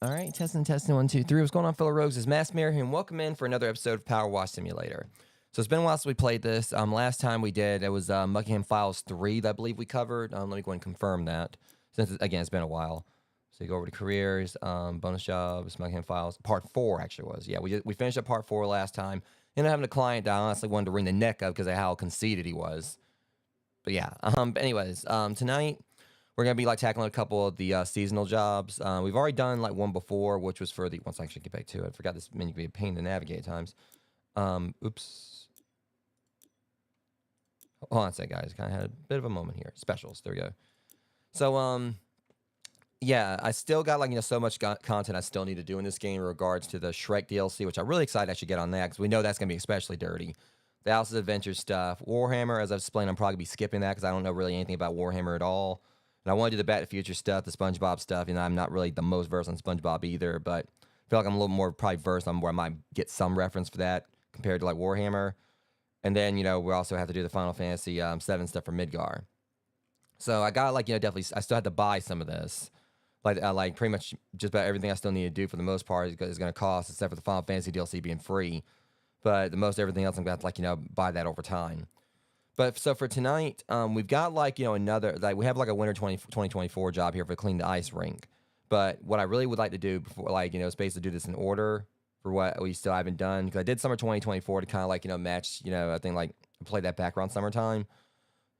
All right, testing, 1, 2, 3. What's going on, fellow rogues? It's Mass Mirror here, and welcome in for another episode of Powerwash Simulator. So it's been a while since we played this. Last time we did, it was Muckingham Files 3 that I believe we covered. Let me go and confirm that, since, again, it's been a while. So you go over to careers, bonus jobs, Muckingham Files. Part 4 actually was. Yeah, we finished up part 4 last time. Ended up having a client down. I honestly wanted to wring the neck up because of how conceited he was. But yeah, anyways, tonight we're going to be like tackling a couple of the seasonal jobs. We've already done like one before, which was for the, once I actually get back to it, I forgot this menu can be a pain to navigate at times. Oops. Hold on a second, guys. Kind of had a bit of a moment here. Specials. There we go. So, yeah, I still got like, so much content I still need to do in this game in regards to the Shrek DLC, which I'm really excited to actually get on that because we know that's going to be especially dirty. The Alice's Adventure stuff. Warhammer, as I've explained, I'm probably going to be skipping that because I don't know really anything about Warhammer at all. And I want to do the Back to the Future stuff, the SpongeBob stuff. I'm not really the most versed on SpongeBob either, but I feel like I'm a little more probably versed on where I might get some reference for that compared to like Warhammer. And then, we also have to do the Final Fantasy 7 stuff for Midgar. So I got like, definitely, I still had to buy some of this. Like pretty much just about everything I still need to do for the most part is going to cost, except for the Final Fantasy DLC being free. But the most everything else I'm going to have to, buy that over time. But so for tonight, we've got like, another, like we have like a winter 2024 job here for clean the ice rink. But what I really would like to do before, like, is basically do this in order for what we still haven't done. Because I did summer 2024 to kind of like, match, I think like play that back around summertime.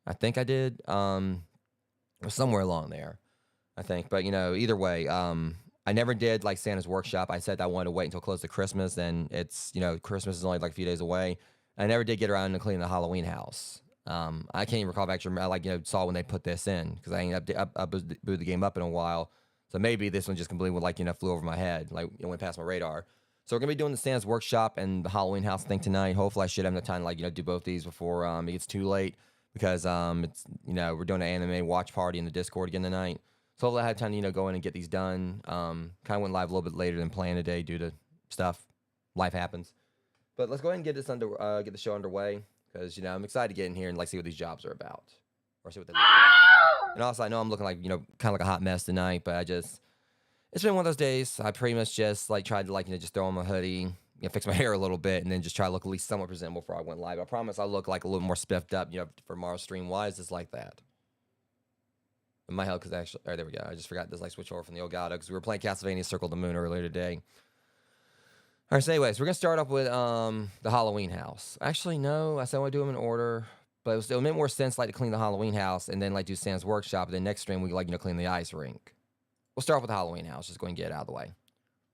I think I did, somewhere along there, I think. But, either way, I never did like Santa's Workshop. I said I wanted to wait until close to Christmas, and it's, Christmas is only like a few days away. I never did get around to cleaning the Halloween house. I can't even recall if I actually, like, saw when they put this in, because I ain't booted the game up in a while. So maybe this one just completely, like, flew over my head, like, it went past my radar. So we're going to be doing the Santa's Workshop and the Halloween house thing tonight. Hopefully I should have enough time to, like, do both these before it gets too late, because, it's, we're doing an anime watch party in the Discord again tonight. So hopefully I have time to, go in and get these done. Kind of went live a little bit later than planned today due to stuff. Life happens. But let's go ahead and get this get the show underway, because I'm excited to get in here and like see what these jobs are about, or see what they look like. And also, I know I'm looking like, kind of like a hot mess tonight, but it's been one of those days. I pretty much just like tried to like, just throw on my hoodie, fix my hair a little bit, and then just try to look at least somewhat presentable before I went live. I promise I'll look like a little more spiffed up, for tomorrow's stream. Why is this like that? In my head, because actually, there we go. I just forgot this like switch over from the Elgato because we were playing Castlevania Circle of the Moon earlier today. All right, so anyways, we're gonna start off with the Halloween house. Actually, no, I said I want to do them in order, but it would make more sense like to clean the Halloween house and then like do Sam's workshop. And then next stream we like clean the ice rink. We'll start off with the Halloween house. Just go and get it out of the way.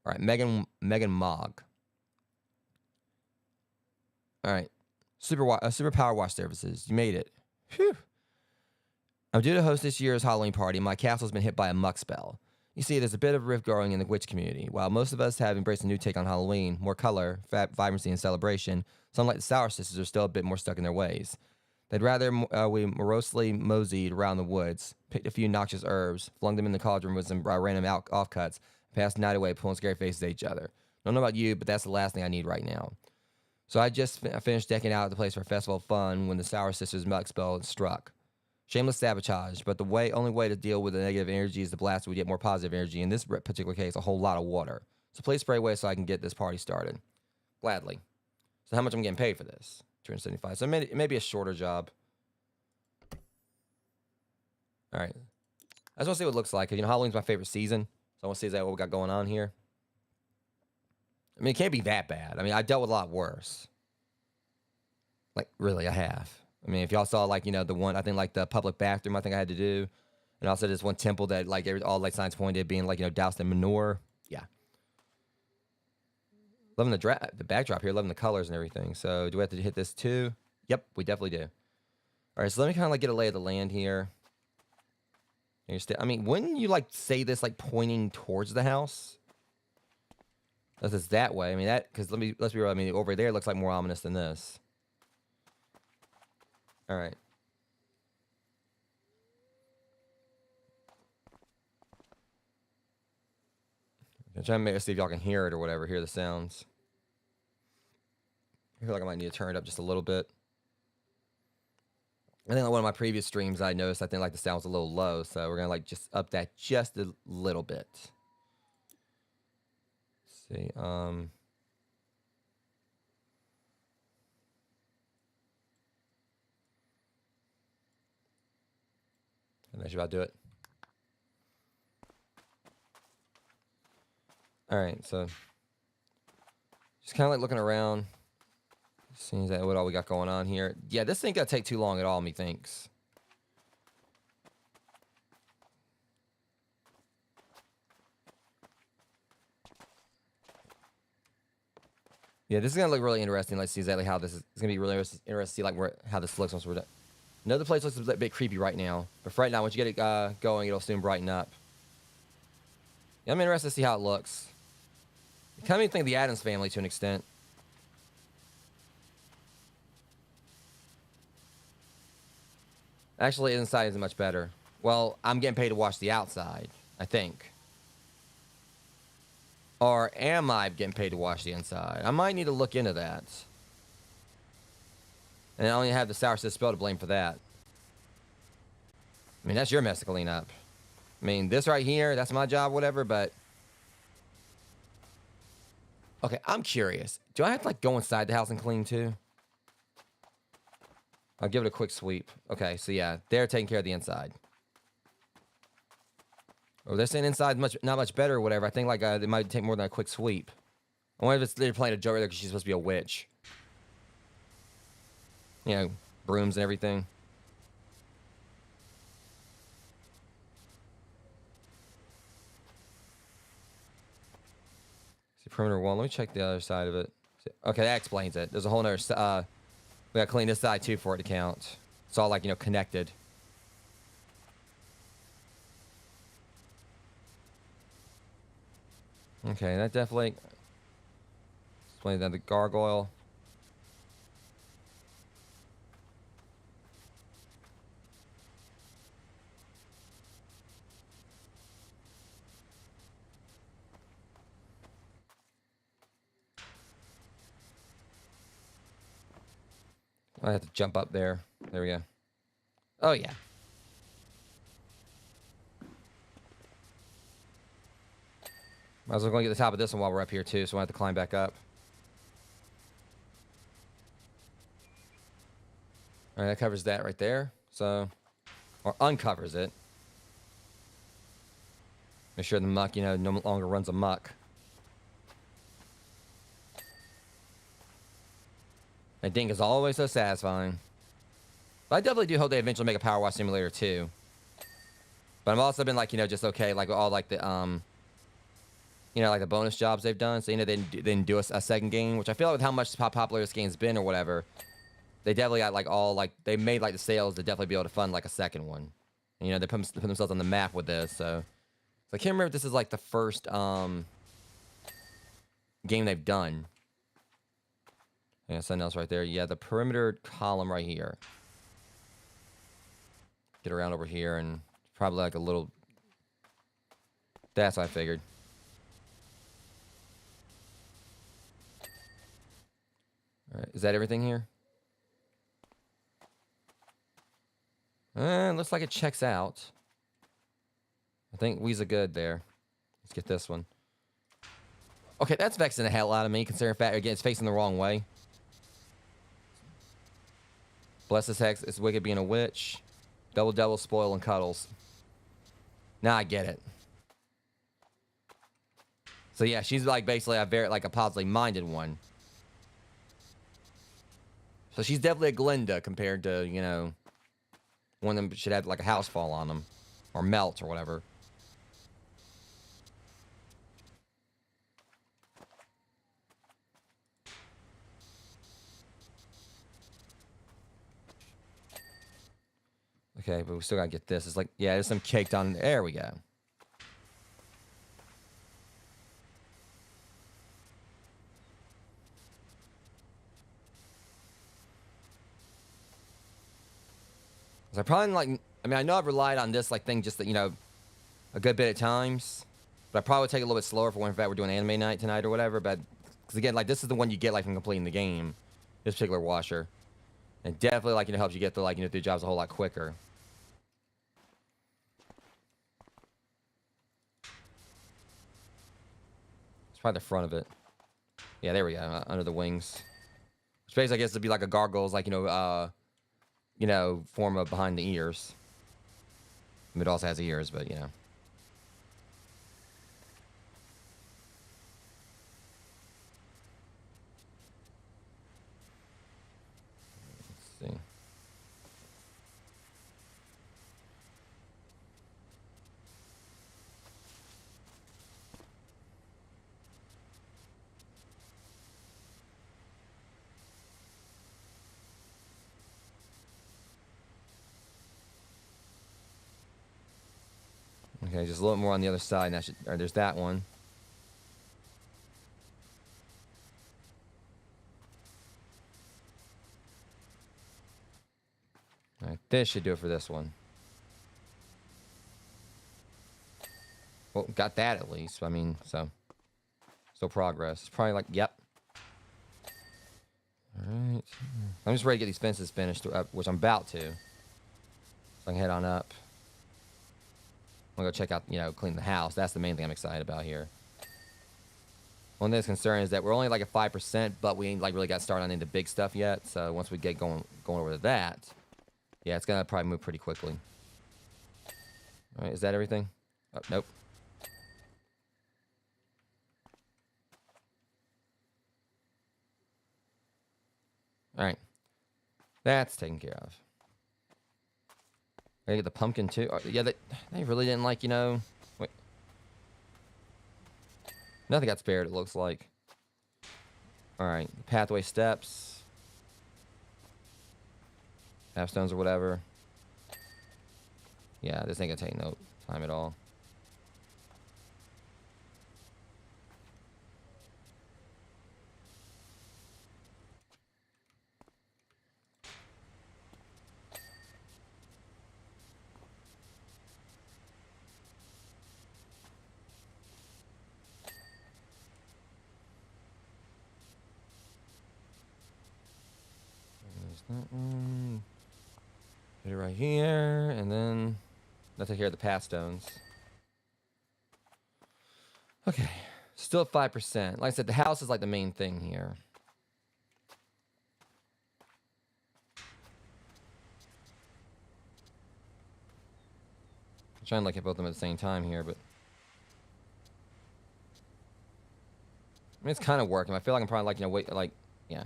All right, Megan Mogg. All right, Super Power Wash services. You made it. Phew. I'm due to host this year's Halloween party. My castle's been hit by a muck spell. You see, there's a bit of rift growing in the witch community. While most of us have embraced a new take on Halloween, more color, vibrancy, and celebration, some like the Sour Sisters are still a bit more stuck in their ways. They'd rather we morosely moseyed around the woods, picked a few noxious herbs, flung them in the cauldron with some random offcuts, passed the night away pulling scary faces at each other. Don't know about you, but that's the last thing I need right now. So I just finished decking out the place for a festival of fun when the Sour Sisters muck spell struck. Shameless sabotage, but the only way to deal with the negative energy is to blast it with yet more positive energy. In this particular case, a whole lot of water. So please spray away so I can get this party started. Gladly. So how much I'm getting paid for this? 275. So it may be a shorter job. All right. I just want to see what it looks like. Because, Halloween's my favorite season. So I want to see exactly what we got going on here. I mean, it can't be that bad. I mean, I dealt with a lot worse. Like, really, I have. I mean, if y'all saw, like, the one, I think, like, the public bathroom I think I had to do. And also this one temple that, like, all, like, signs pointed at being, like, doused in manure. Yeah. Loving the backdrop here. Loving the colors and everything. So, do we have to hit this too? Yep, we definitely do. All right, so let me kind of, like, get a lay of the land here. I mean, wouldn't you, like, say this, like, pointing towards the house? Unless it's that way. I mean, because let's be real. I mean, over there it looks like more ominous than this. All right. I'm trying to see if y'all can hear it or whatever. Hear the sounds. I feel like I might need to turn it up just a little bit. I think like one of my previous streams I noticed, I think like the sound was a little low. So we're going to like just up that just a little bit. Let's see. That should about do it. All right, so just kind of like looking around, seeing what all we got going on here. Yeah, this ain't gonna take too long at all, methinks. Yeah, this is gonna look really interesting. Let's see exactly how this is. It's gonna be really interesting to see like how this looks once we're done. Another place looks a bit creepy right now, but for right now, once you get it going, it'll soon brighten up. Yeah, I'm interested to see how it looks. It kind of makes me think of the Addams Family to an extent. Actually, inside isn't much better. Well, I'm getting paid to wash the outside, I think. Or am I getting paid to wash the inside? I might need to look into that. And I only have the Sour Sis spell to blame for that. I mean, that's your mess to clean up. I mean, this right here, that's my job, whatever, but... Okay, I'm curious. Do I have to, like, go inside the house and clean, too? I'll give it a quick sweep. Okay, so yeah, they're taking care of the inside. Or they're saying inside not much better or whatever. I think, like, they might take more than a quick sweep. I wonder if they're playing a joke there because she's supposed to be a witch. You know, brooms and everything. See, perimeter wall. Let me check the other side of it. Okay, that explains it. There's a whole nother... we gotta clean this side, too, for it to count. It's all, like, you know, connected. Okay, that definitely... explains that the gargoyle... I have to jump up there. There we go. Oh, yeah. Might as well go get the top of this one while we're up here too, so I have to climb back up. All right, that covers that right there. So, or uncovers it. Make sure the muck, no longer runs amok. That dink is always so satisfying. But I definitely do hope they eventually make a power wash simulator too. But I've also been like, just okay, like all like the like the bonus jobs they've done. So they didn't do a second game, which I feel like with how popular this game's been or whatever, they definitely got like they made like the sales to definitely be able to fund like a second one. And, they put themselves on the map with this. So I can't remember if this is like the first game they've done. Yeah, something else right there. Yeah, the perimeter column right here. Get around over here and probably like a little. That's what I figured. All right, is that everything here? Looks like it checks out. I think we's a good there. Let's get this one. Okay, that's vexing the hell out of me, considering fact again it's facing the wrong way. Bless this hex, it's wicked being a witch. Double, spoil, and cuddles. Now I get it. So yeah, she's like basically a positively minded one. So she's definitely a Glinda compared to, one of them should have like a house fall on them. Or melt or whatever. Okay, but we still gotta get this. It's like, yeah, there's some caked on. There we go. So I probably I know I've relied on this thing just that, a good bit at times. But I probably would take it a little bit slower for when in fact we're doing anime night tonight or whatever. But because again, this is the one you get from completing the game. This particular washer. And definitely helps you get the do the jobs a whole lot quicker. Probably the front of it. Yeah, there we go. Under the wings. Which basically, I guess, would be like a gargoyle's, form of behind the ears. I mean, it also has ears, but, Let's see. Okay, just a little more on the other side. Or there's that one. All right, this should do it for this one. Well, got that at least. I mean, so. Still progress. It's probably yep. Alright. I'm just ready to get these fences finished, which I'm about to. So I can head on up. I'm going to go check out, clean the house. That's the main thing I'm excited about here. One thing that's concerned is that we're only at 5%, but we ain't really got started on into big stuff yet. So once we get going over to that, yeah, it's going to probably move pretty quickly. Alright, is that everything? Oh, nope. Alright. That's taken care of. I gotta get the pumpkin too. Oh, yeah, they really didn't wait. Nothing got spared, it looks like. Alright. Pathway steps. Halfstones or whatever. Yeah, this ain't gonna take no time at all. That one. Put it right here, and then let's take care of the path stones. Okay, Still at 5%. Like I said, the house is like the main thing here. I'm trying to like hit both of them at the same time here, but I mean, it's kind of working. I feel like I'm probably like, you know, wait, like, yeah.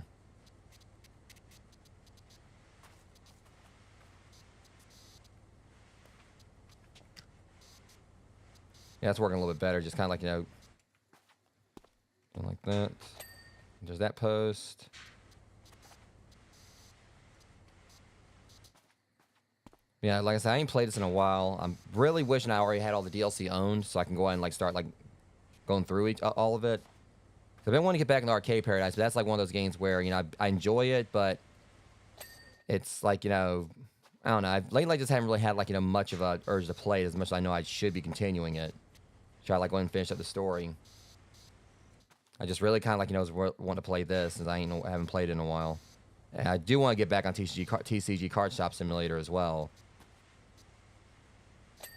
Yeah, it's working a little bit better. Just kind of like, you know, like that. There's that post. Yeah, like I said, I ain't played this in a while. I'm really wishing I already had all the DLC owned so I can go ahead and like start like going through all of it. I've been wanting to get back into Arcade Paradise, but that's like one of those games where, you know, I enjoy it, but it's like, you know, I don't know. Lately I just haven't really had like, you know, much of a urge to play it as much as I know I should be continuing it. Try to like go and finish up the story. I just really kind of like, you know, want to play this since I haven't played it in a while. And I do want to get back on TCG Card Shop Simulator as well.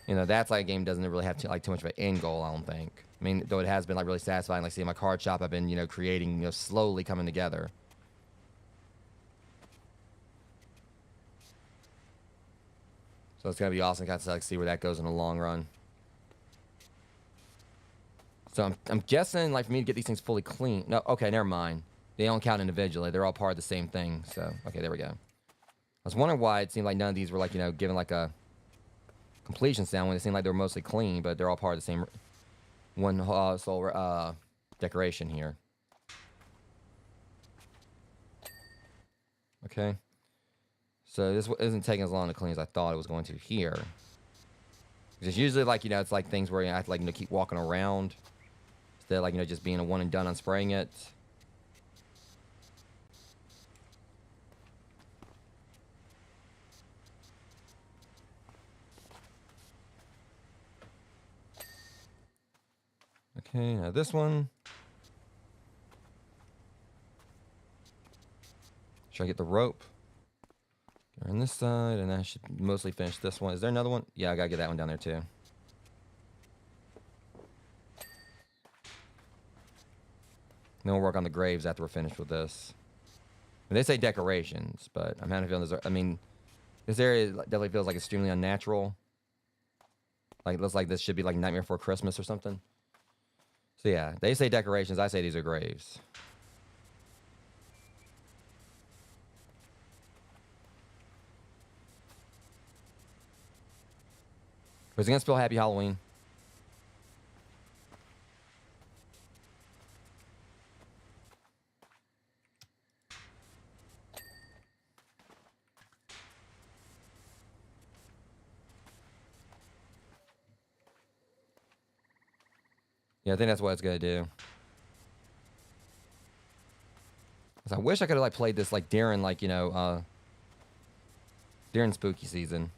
You know, that's like a game doesn't really have too much of an end goal, I don't think. I mean, though it has been like really satisfying, like seeing my card shop I've been, you know, creating, you know, slowly coming together. So it's gonna be awesome to kind of like see where that goes in the long run. So I'm guessing like for me to get these things fully clean. No, okay, never mind. They don't count individually. They're all part of the same thing. So okay, there we go. I was wondering why it seemed like none of these were like, you know, given like a completion sound when it seemed like they were mostly clean, but they're all part of the same one soul decoration here. Okay. So this isn't taking as long to clean as I thought it was going to here. It's usually like, you know, it's like things where you have to like, you know, keep walking around instead of like, you know, just being a one and done on spraying it. Okay, now this one. Should I get the rope? Get on this side, and I should mostly finish this one. Is there another one? Yeah, I gotta get that one down there too. Then we'll work on the graves after we're finished with this. And they say decorations, but I'm having a feeling I mean, this area definitely feels like extremely unnatural. Like it looks like this should be like Nightmare Before Christmas or something. So yeah, they say decorations. I say these are graves. Was it gonna spell Happy Halloween? Yeah, I think that's what it's gonna do. I wish I could have like played this like during like, you know, during spooky season.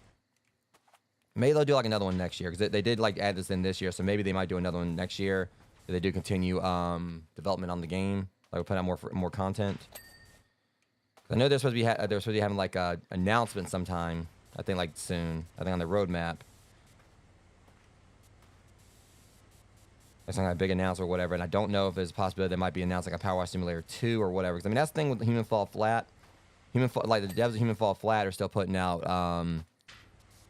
Maybe they'll do like another one next year because they did like add this in this year, so maybe they might do another one next year if they do continue development on the game. Like we'll put out more content. I know they're supposed to be having like a announcement sometime. I think like soon. I think on the roadmap. It's like a big announcement or whatever, and I don't know if there's a possibility they might be announcing like a Powerwash Simulator 2 or whatever. Because I mean that's the thing with Human Fall Flat. Like the devs of Human Fall Flat are still putting out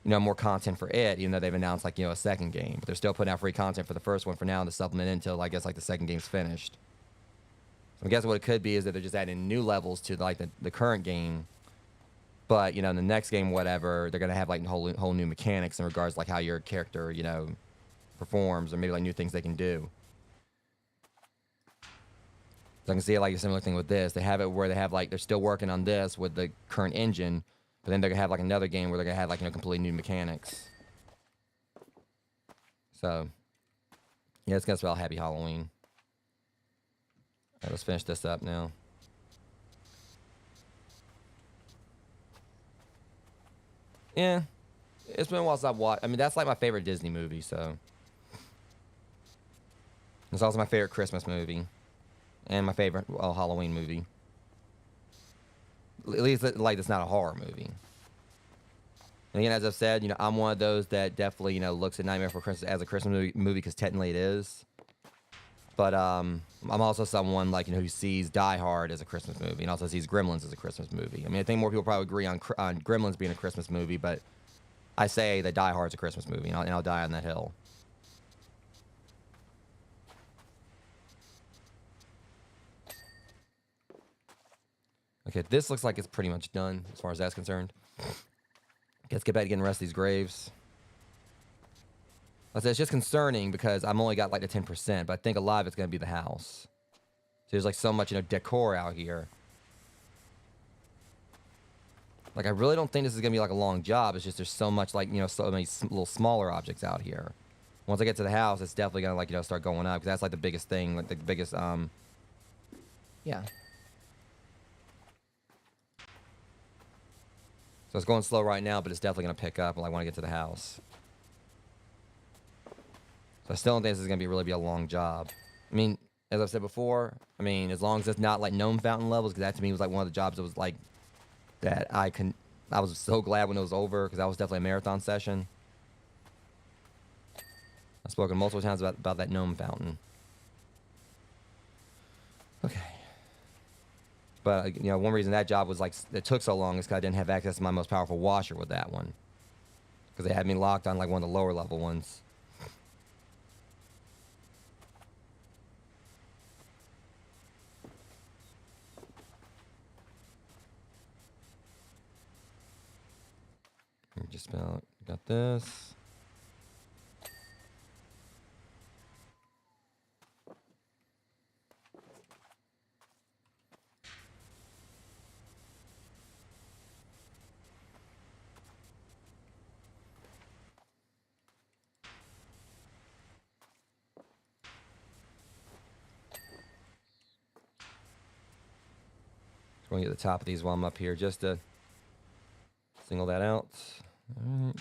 you know, more content for it, even though they've announced like, you know, a second game. But they're still putting out free content for the first one for now to supplement it until I guess like the second game's finished. So I guess what it could be is that they're just adding new levels to like the current game. But, you know, in the next game, whatever, they're gonna have like whole new mechanics in regards to like how your character, you know, performs, or maybe like new things they can do. So I can see it like a similar thing with this. They have it where they have like they're still working on this with the current engine, but then they're gonna have like another game where they're gonna have like, you know, completely new mechanics. So yeah, it's gonna spell Happy Halloween. All right, let's finish this up now. Yeah, it's been a while since I've watched. I mean, that's like my favorite Disney movie, so it's also my favorite Christmas movie, and my favorite Halloween movie. At least like it's not a horror movie. And again, as I've said, you know, I'm one of those that definitely, you know, looks at Nightmare Before Christmas as a Christmas movie because technically it is. But I'm also someone like who sees Die Hard as a Christmas movie and also sees Gremlins as a Christmas movie. I mean, I think more people probably agree on Gremlins being a Christmas movie, but I say that Die Hard's a Christmas movie, and I'll die on that hill. Okay, this looks like it's pretty much done as far as that's concerned. Let's get back to getting the rest of these graves. Like I said, it's just concerning because I'm only got like the 10%, but I think a lot of it's going to be the house. So there's like so much, decor out here. Like, I really don't think this is going to be like a long job. It's just there's so much like, so many little smaller objects out here. Once I get to the house, it's definitely going to like, start going up because that's like the biggest thing, like the biggest, yeah. So it's going slow right now, but it's definitely going to pick up when I want to get to the house. So I still don't think this is going to really be a long job. I mean, as I've said before, I mean, as long as it's not like gnome fountain levels, because that to me was like one of the jobs that was like, that I was so glad when it was over, because that was definitely a marathon session. I've spoken multiple times about that gnome fountain. Okay. But, one reason that job was like, it took so long is because I didn't have access to my most powerful washer with that one. Because they had me locked on like one of the lower level ones. Just about got this. Going to get the top of these while I'm up here just to single that out. All right.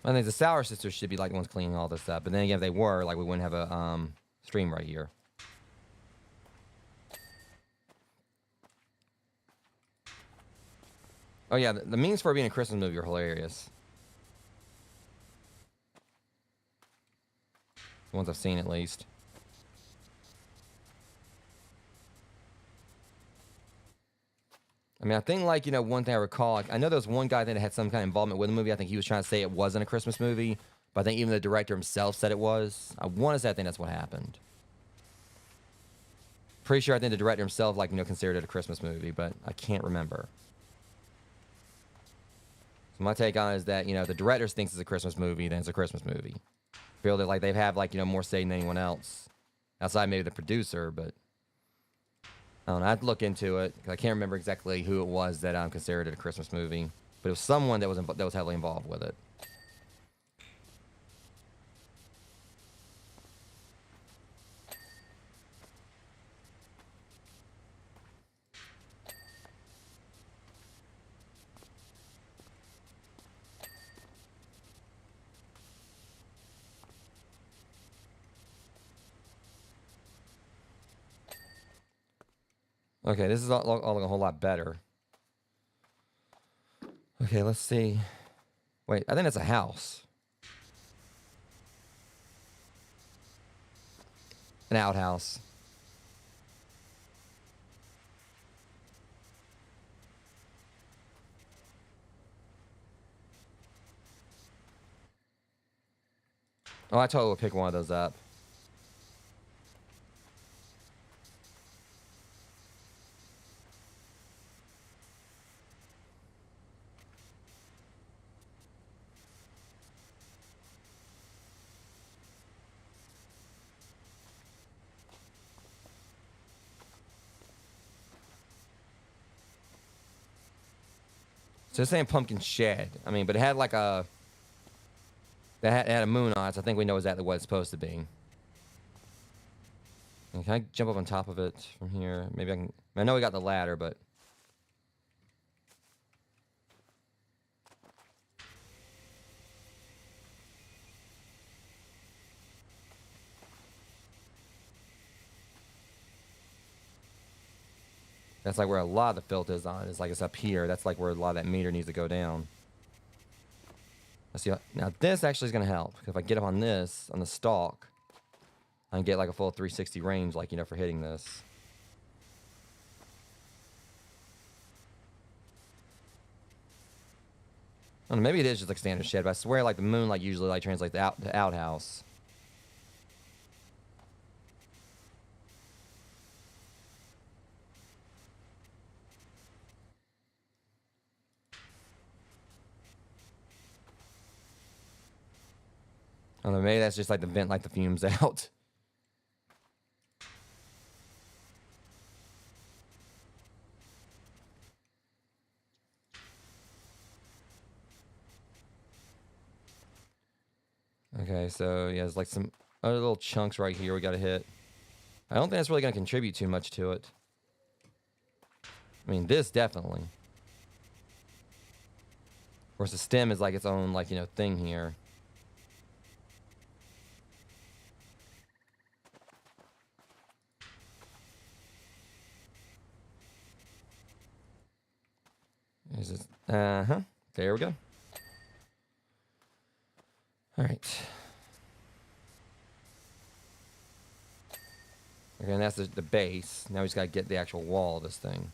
I think the Sour Sisters should be like the ones cleaning all this up. But then again, if they were, like, we wouldn't have a stream right here. Oh yeah, the memes for being a Christmas movie are hilarious. The ones I've seen, at least. I mean, I think, like, one thing I recall, like, I know there was one guy that had some kind of involvement with the movie. I think he was trying to say it wasn't a Christmas movie, but I think even the director himself said it was. I want to say I think that's what happened. Pretty sure I think the director himself, like, considered it a Christmas movie, but I can't remember. So my take on it is that, the director thinks it's a Christmas movie, then it's a Christmas movie. Feel that, like, they have, like, more say than anyone else. Outside maybe the producer, but I don't know. I'd look into it because I can't remember exactly who it was that considered it a Christmas movie, but it was someone that was heavily involved with it. Okay, this is all looking a whole lot better. Okay, let's see. Wait, I think that's a house. An outhouse. Oh, I totally will pick one of those up. So it's saying pumpkin shed. I mean, but it had like a... It had a moon on it, so I think we know exactly what it's supposed to be. And can I jump up on top of it from here? Maybe I can... I know we got the ladder, but... That's like where a lot of the filter is on. It's like it's up here. That's like where a lot of that meter needs to go down. Let's see. Now this actually is gonna help. If I get up on this, on the stalk, I can get like a full 360 range, like, you know, for hitting this. I don't know, maybe it is just like standard shed, but I swear like the moon like usually like translates the outhouse. I don't know, maybe that's just like the vent, like the fumes out. Okay, so yeah, there's like some other little chunks right here we gotta hit. I don't think that's really gonna contribute too much to it. I mean, this definitely. Of course, the stem is like its own, like, you know, thing here. Is this? There we go. All right. Okay, and that's the base. Now we just gotta get the actual wall of this thing.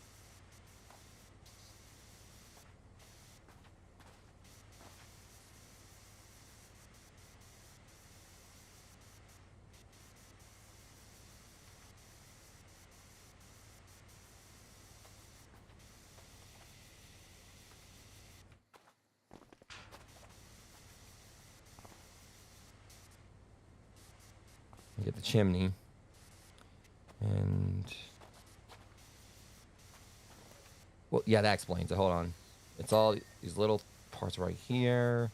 Get the chimney. And... well, yeah, that explains it. Hold on. It's all these little parts right here.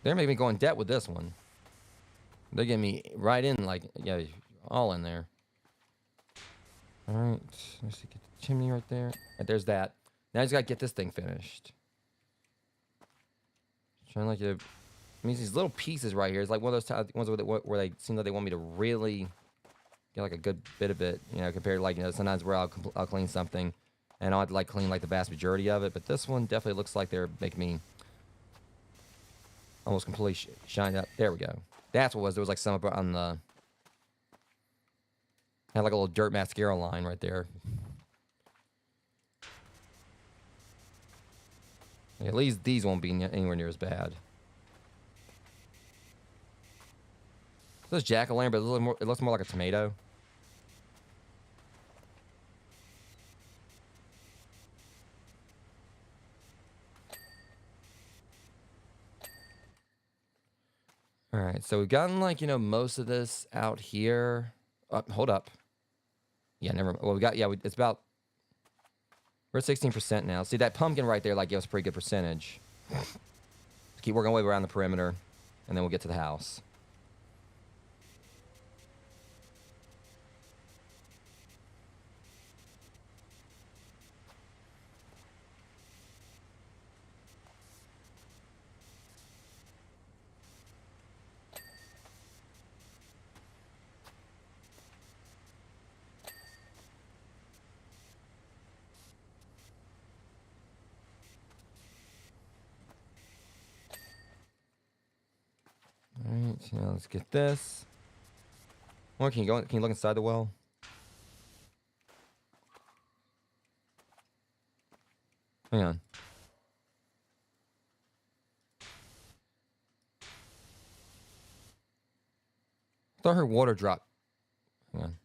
They're making me go in debt with this one. They're getting me right in, like, yeah, all in there. All right. Let's see, get the chimney right there. And there's that. Now I just gotta get this thing finished. Trying like to... I mean, these little pieces right here. It's like one of those ones where they seem like they want me to really get like a good bit of it, you know, compared to like, you know, sometimes where I'll clean something and I'll have to like clean like the vast majority of it. But this one definitely looks like they're making me almost completely shine up. There we go. That's what it was. There was like some up on the... had like a little dirt mascara line right there. At least these won't be anywhere near as bad. This jack-o'-lantern, but it looks more like a tomato. All right, so we've gotten like, you know, most of this out here. Hold up. Yeah, never mind. Well, we got, yeah, it's about... we're at 16% now. See, that pumpkin right there, like, gave us a pretty good percentage. Keep working our way around the perimeter, and then we'll get to the house. All right, so now let's get this. Or can you go? Can you look inside the well? Hang on. I thought her water dropped. Hang on.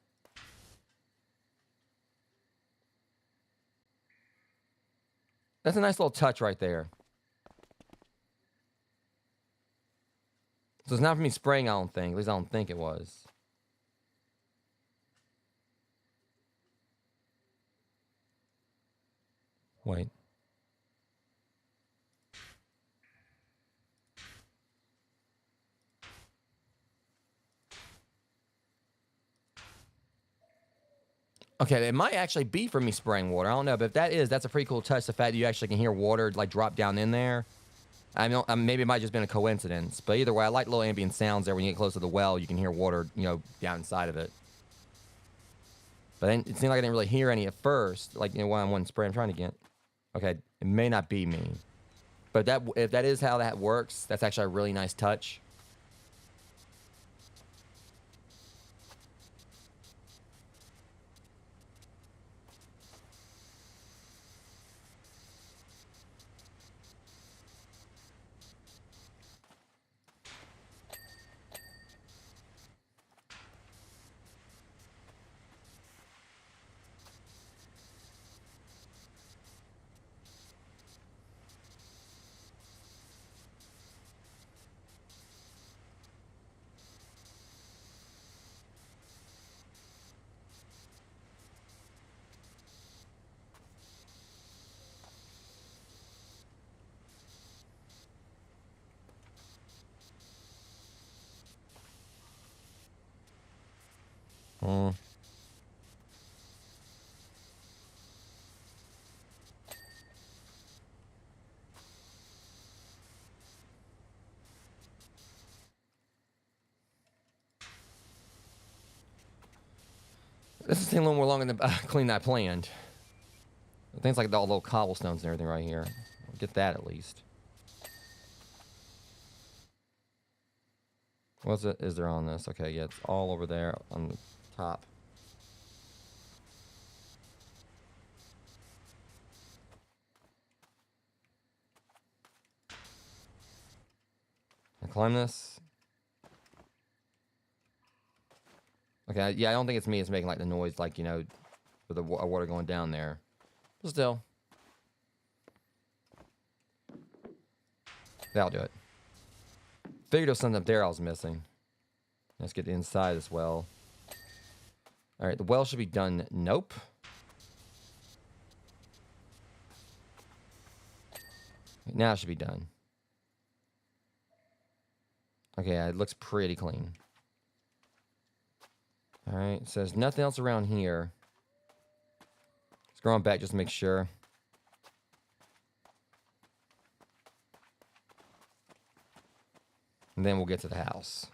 That's a nice little touch right there. So it's not for me spraying, I don't think. At least I don't think it was. Wait. Okay, it might actually be for me spraying water. I don't know, but if that is, that's a pretty cool touch. The fact that you actually can hear water like drop down in there. I mean, maybe it might have just been a coincidence, but either way, I like little ambient sounds there. When you get close to the well, you can hear water, you know, down inside of it. But then it seemed like I didn't really hear any at first. Like, you know, while I'm one spray, I'm trying to get. Okay, it may not be me. But that if that is how that works, that's actually a really nice touch. Hmm. This is taking a little more longer than clean than I planned. Things like all the little cobblestones and everything right here. I'll get that at least. What's it? Is there on this? Okay, yeah, it's all over there on the top. I climb this. Okay, yeah, I don't think it's me. It's making like the noise, like, you know, with the water going down there. But still, that'll do it. Figured there was something up there I was missing. Let's get inside as well. All right, the well should be done. Nope. Now it should be done. Okay, it looks pretty clean. All right, so there's nothing else around here. Let's go on back just to make sure. And then we'll get to the house.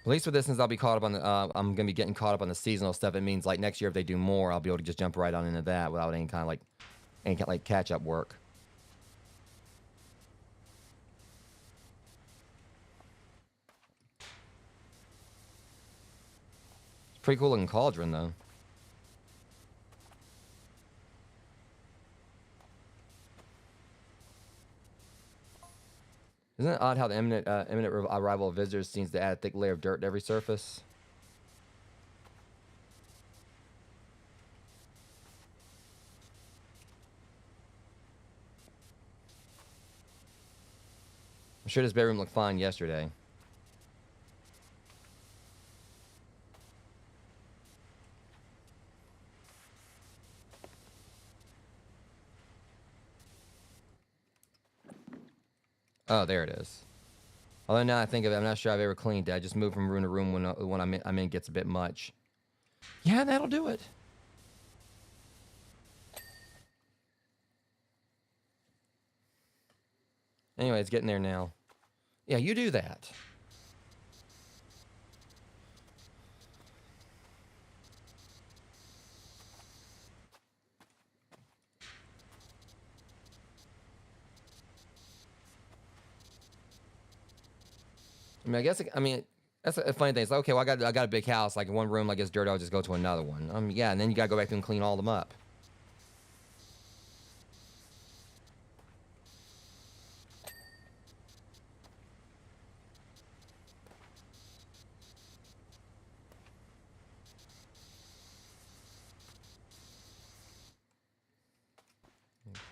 At least with this, since I'll be caught up on the, I'm gonna be getting caught up on the seasonal stuff. It means like next year if they do more, I'll be able to just jump right on into that without any kind of like catch up work. It's pretty cool looking cauldron though. Isn't it odd how the imminent arrival of visitors seems to add a thick layer of dirt to every surface? I'm sure this bedroom looked fine yesterday. Oh, there it is. Although now I think of it, I'm not sure I've ever cleaned it. I just move from room to room when I'm in gets a bit much. Yeah, that'll do it. Anyway, it's getting there now. Yeah, you do that. I mean, I guess, I mean, that's a funny thing. It's like, okay, well, I got a big house. Like, one room, like, it's dirty. I'll just go to another one. Yeah, and then you got to go back and clean all them up.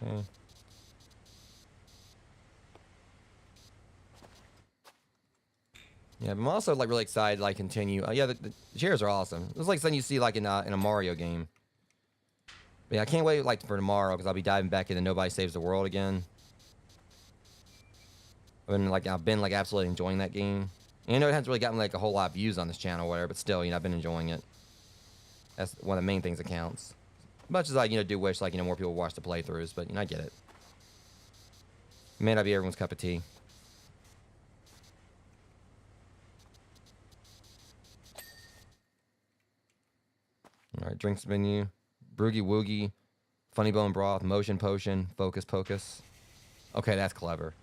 Okay. Yeah, but I'm also like really excited. Like continue. Yeah, the chairs are awesome. It's like something you see like in a Mario game. But yeah, I can't wait like for tomorrow because I'll be diving back into Nobody Saves the World again. I've been like absolutely enjoying that game. And I know it hasn't really gotten like a whole lot of views on this channel or whatever, but still, I've been enjoying it. That's one of the main things that counts. Much as I, do wish like, more people watch the playthroughs, but I get it. It may not be everyone's cup of tea. All right, drinks menu. Broogie Woogie. Funny Bone Broth. Motion Potion. Focus Pocus. Okay, that's clever.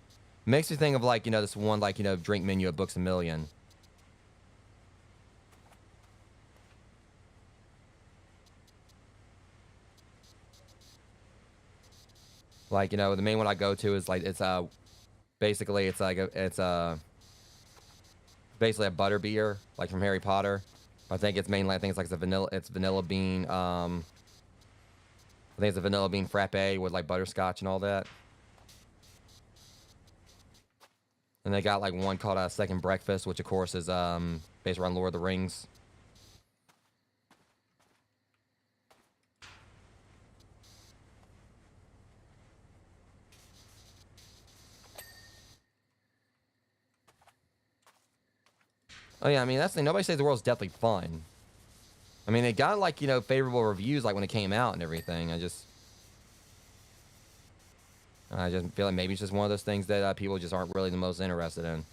Makes me think of like, this one like, drink menu at Books A Million. Like, the main one I go to is like it's basically it's like basically a butter beer, like from Harry Potter. I think it's mainly it's like it's vanilla bean, I think it's a vanilla bean frappe with like butterscotch and all that. And they got like one called Second Breakfast, which of course is based around Lord of the Rings. Oh yeah, I mean that's the thing. Nobody Says the World's definitely fun. I mean it got like favorable reviews like when it came out and everything. I just feel like maybe it's just one of those things that people just aren't really the most interested in.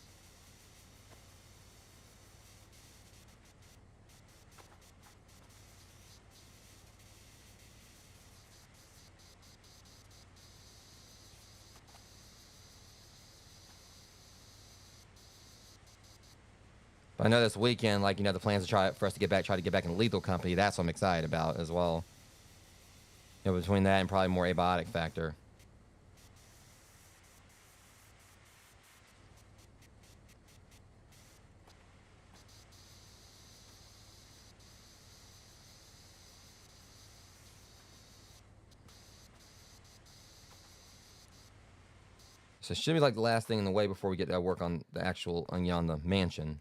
But I know this weekend, like the plans to try to get back in Lethal Company. That's what I'm excited about as well. Between that and probably more Abiotic Factor. So it should be like the last thing in the way before we get to work on the actual on the mansion.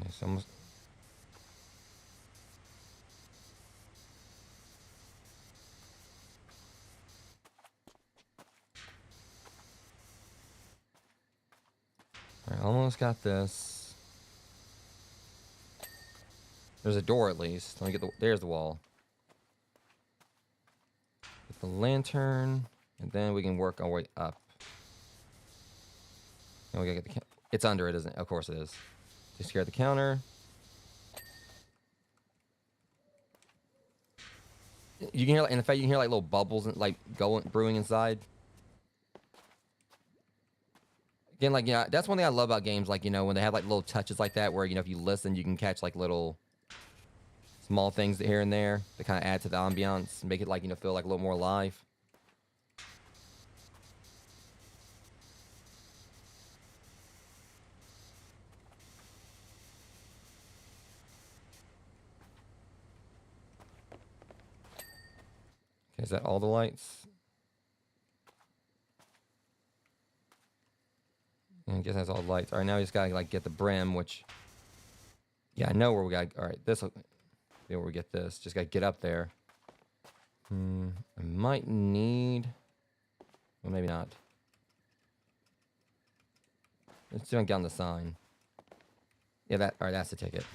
Okay, so almost. All right, almost got this. There's a door at least. Let me get the. There's the wall. Get the lantern, and then we can work our way up. And we gotta get the. It's under it, isn't it? Of course it is. Just here at the counter. You can hear, in fact, you can hear like little bubbles and like brewing inside. Again, like that's one thing I love about games, like when they have like little touches like that, where if you listen, you can catch like little small things here and there that kind of add to the ambiance and make it like feel like a little more alive. Okay, is that all the lights? And I guess that's all the lights. All right, now we just gotta like get the brim, which I know where we got. All right, this will be where we get this. Just gotta get up there. I might need. Well, maybe not. Let's do down the sign. Yeah, that. All right, that's the ticket.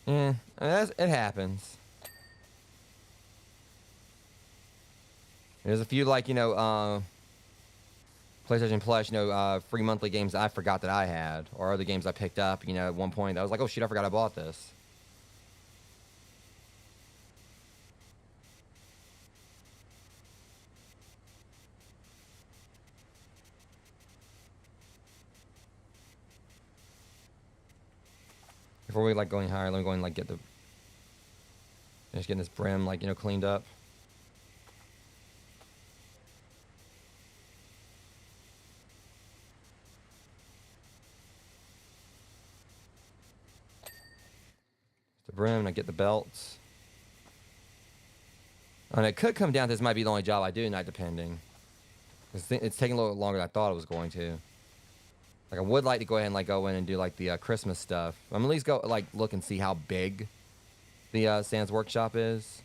Yeah, it happens. There's a few like PlayStation Plus, free monthly games I forgot that I had, or other games I picked up, at one point. I was like, oh shit, I forgot I bought this. Before we going higher, let me go and get just getting this brim cleaned up. The brim, and I get the belts. And it could come down to this might be the only job I do tonight, depending. It's taking a little longer than I thought it was going to. I would like to go ahead and go in and do the Christmas stuff. I'm at least go look and see how big the Sam's Workshop is.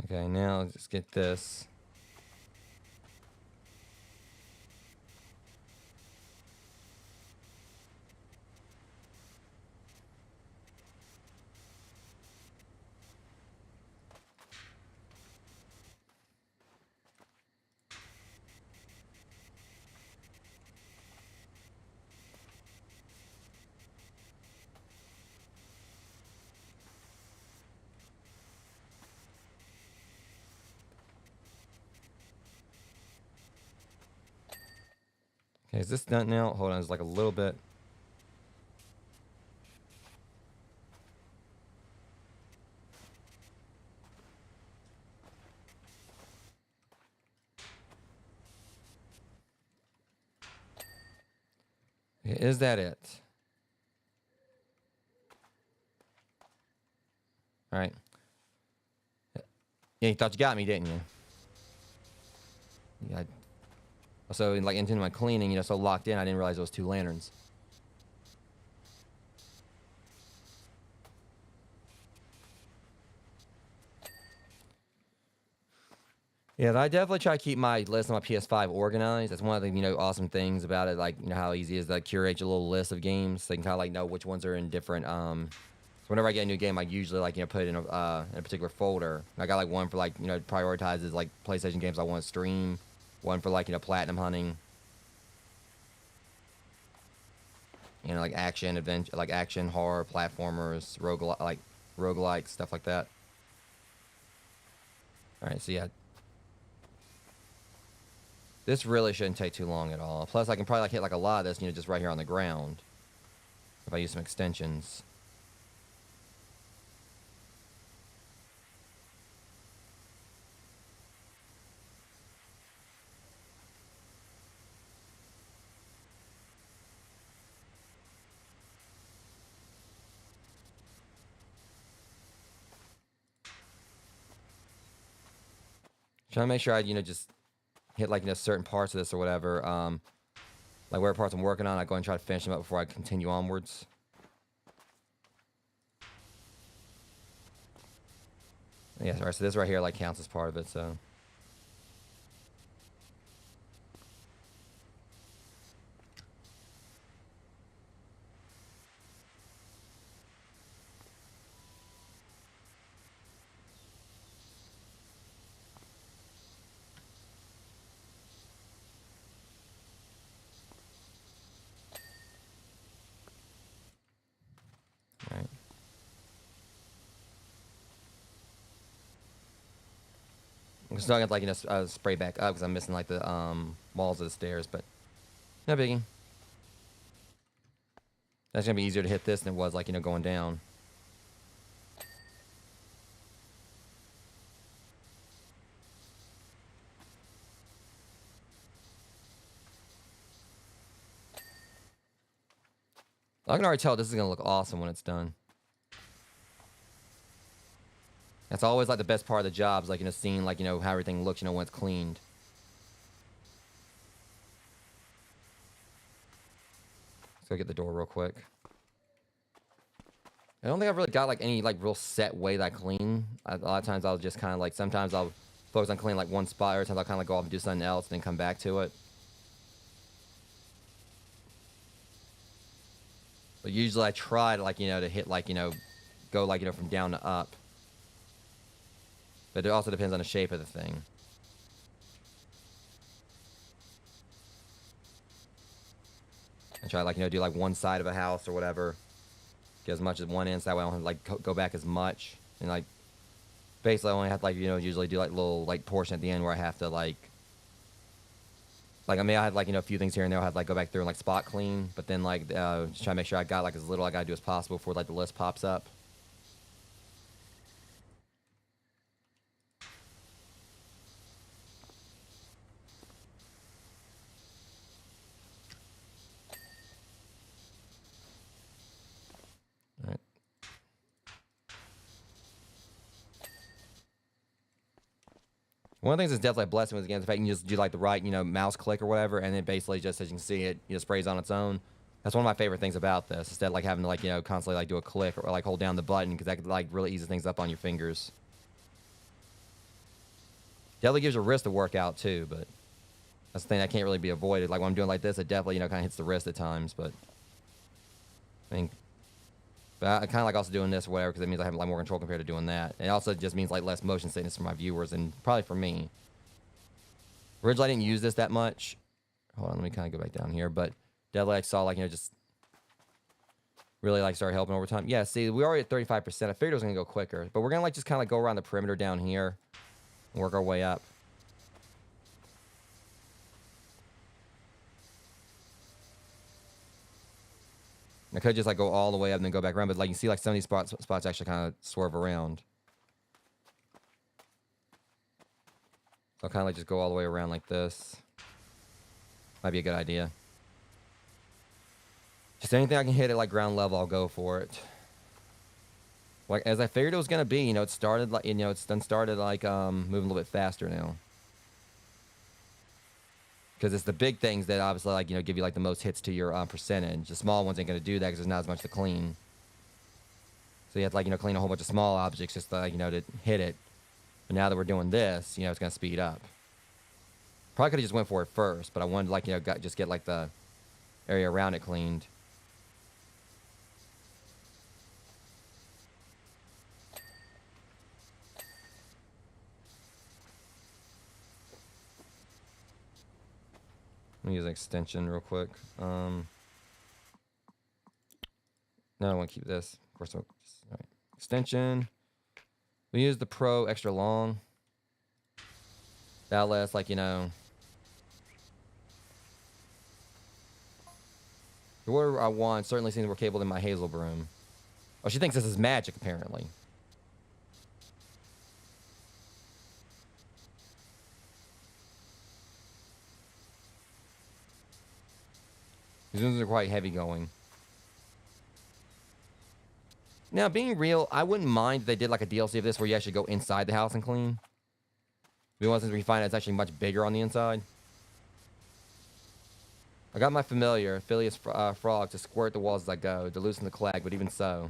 Okay, now let's get this. Okay, is this done now? Hold on, it's a little bit. Okay, is that it? All right. Yeah, you thought you got me, didn't you? Yeah. So, into my cleaning, so locked in, I didn't realize it was 2 lanterns. Yeah, I definitely try to keep my list on my PS5 organized. That's one of the awesome things about it. How easy it is to curate your little list of games. So you can kind of know which ones are in different. So whenever I get a new game, I usually put it in a particular folder. I got one for prioritizes PlayStation games I want to stream, one for platinum hunting. Action adventure, action horror platformers, roguelike stuff like that. All right, so yeah. This really shouldn't take too long at all. Plus, I can probably hit a lot of this, just right here on the ground. If I use some extensions. Trying to make sure I, just hit certain parts of this or whatever. Where parts I'm working on, I go and try to finish them up before I continue onwards. Yeah, alright, so this right here counts as part of it, so. Alright. I'm still gonna spray back up because I'm missing the walls of the stairs, but no biggie. That's gonna be easier to hit this than it was going down. I can already tell this is gonna look awesome when it's done. That's always like the best part of the jobs, like, seeing like, how everything looks, when it's cleaned. Let's go get the door real quick. I don't think I've really got like any like real set way that I clean. A lot of times I'll just kind of like, sometimes I'll focus on cleaning like one spot. Other times I'll kind of like go off and do something else and then come back to it. But usually I try to like, to hit like, go like, from down to up. But it also depends on the shape of the thing. I try like, do like one side of a house or whatever. Get as much as one end, so that way I don't have to like go back as much. And like, basically I only have to like, usually do like little like portion at the end where I have to like I mean, I have like, a few things here and there. I'll have to like go back through and like spot clean. But then like, just try to make sure I got like as little I gotta do as possible before like the list pops up. All right. One of the things that's definitely a blessing with the game is the fact you can just do like the right, mouse click or whatever, and then basically just as you can see it, sprays on its own. That's one of my favorite things about this. Instead of like having to like, constantly like do a click or like hold down the button, because that could like really eases things up on your fingers. Definitely gives your wrist a workout too, but that's the thing that can't really be avoided. Like when I'm doing like this, it definitely, kind of hits the wrist at times, but I think, but I kind of like also doing this or whatever, because it means I have like more control compared to doing that. It also just means like less motion sickness for my viewers and probably for me. Originally, I didn't use this that much. Hold on, let me kind of go back down here, but definitely I saw like, just really like started helping over time. Yeah, see, we already at 35%. I figured it was gonna go quicker, but we're gonna like just kind of go around the perimeter down here and work our way up. I could just like go all the way up and then go back around, but like you see like some of these spots actually kind of swerve around. So I'll kind of like just go all the way around like this. Might be a good idea. Just anything I can hit at like ground level, I'll go for it. Like as I figured it was gonna be, it started like it's done started like moving a little bit faster now. Because it's the big things that obviously like give you like the most hits to your percentage. The small ones ain't gonna do that because there's not as much to clean. So you have to like clean a whole bunch of small objects just to like to hit it. But now that we're doing this, it's gonna speed up. Probably could have just went for it first, but I wanted like just get like the area around it cleaned. Let me use an extension real quick. No, I want to keep this. Of course, all right. Extension. We use the Pro extra long. That lets like the order I want certainly seems more capable than my Hazel broom. Oh, she thinks this is magic apparently. These ones are quite heavy going. Now, being real, I wouldn't mind if they did like a DLC of this where you actually go inside the house and clean. The one since we find it's actually much bigger on the inside. I got my familiar, Phileas Frog, to squirt the walls as I go, to loosen the clag, but even so.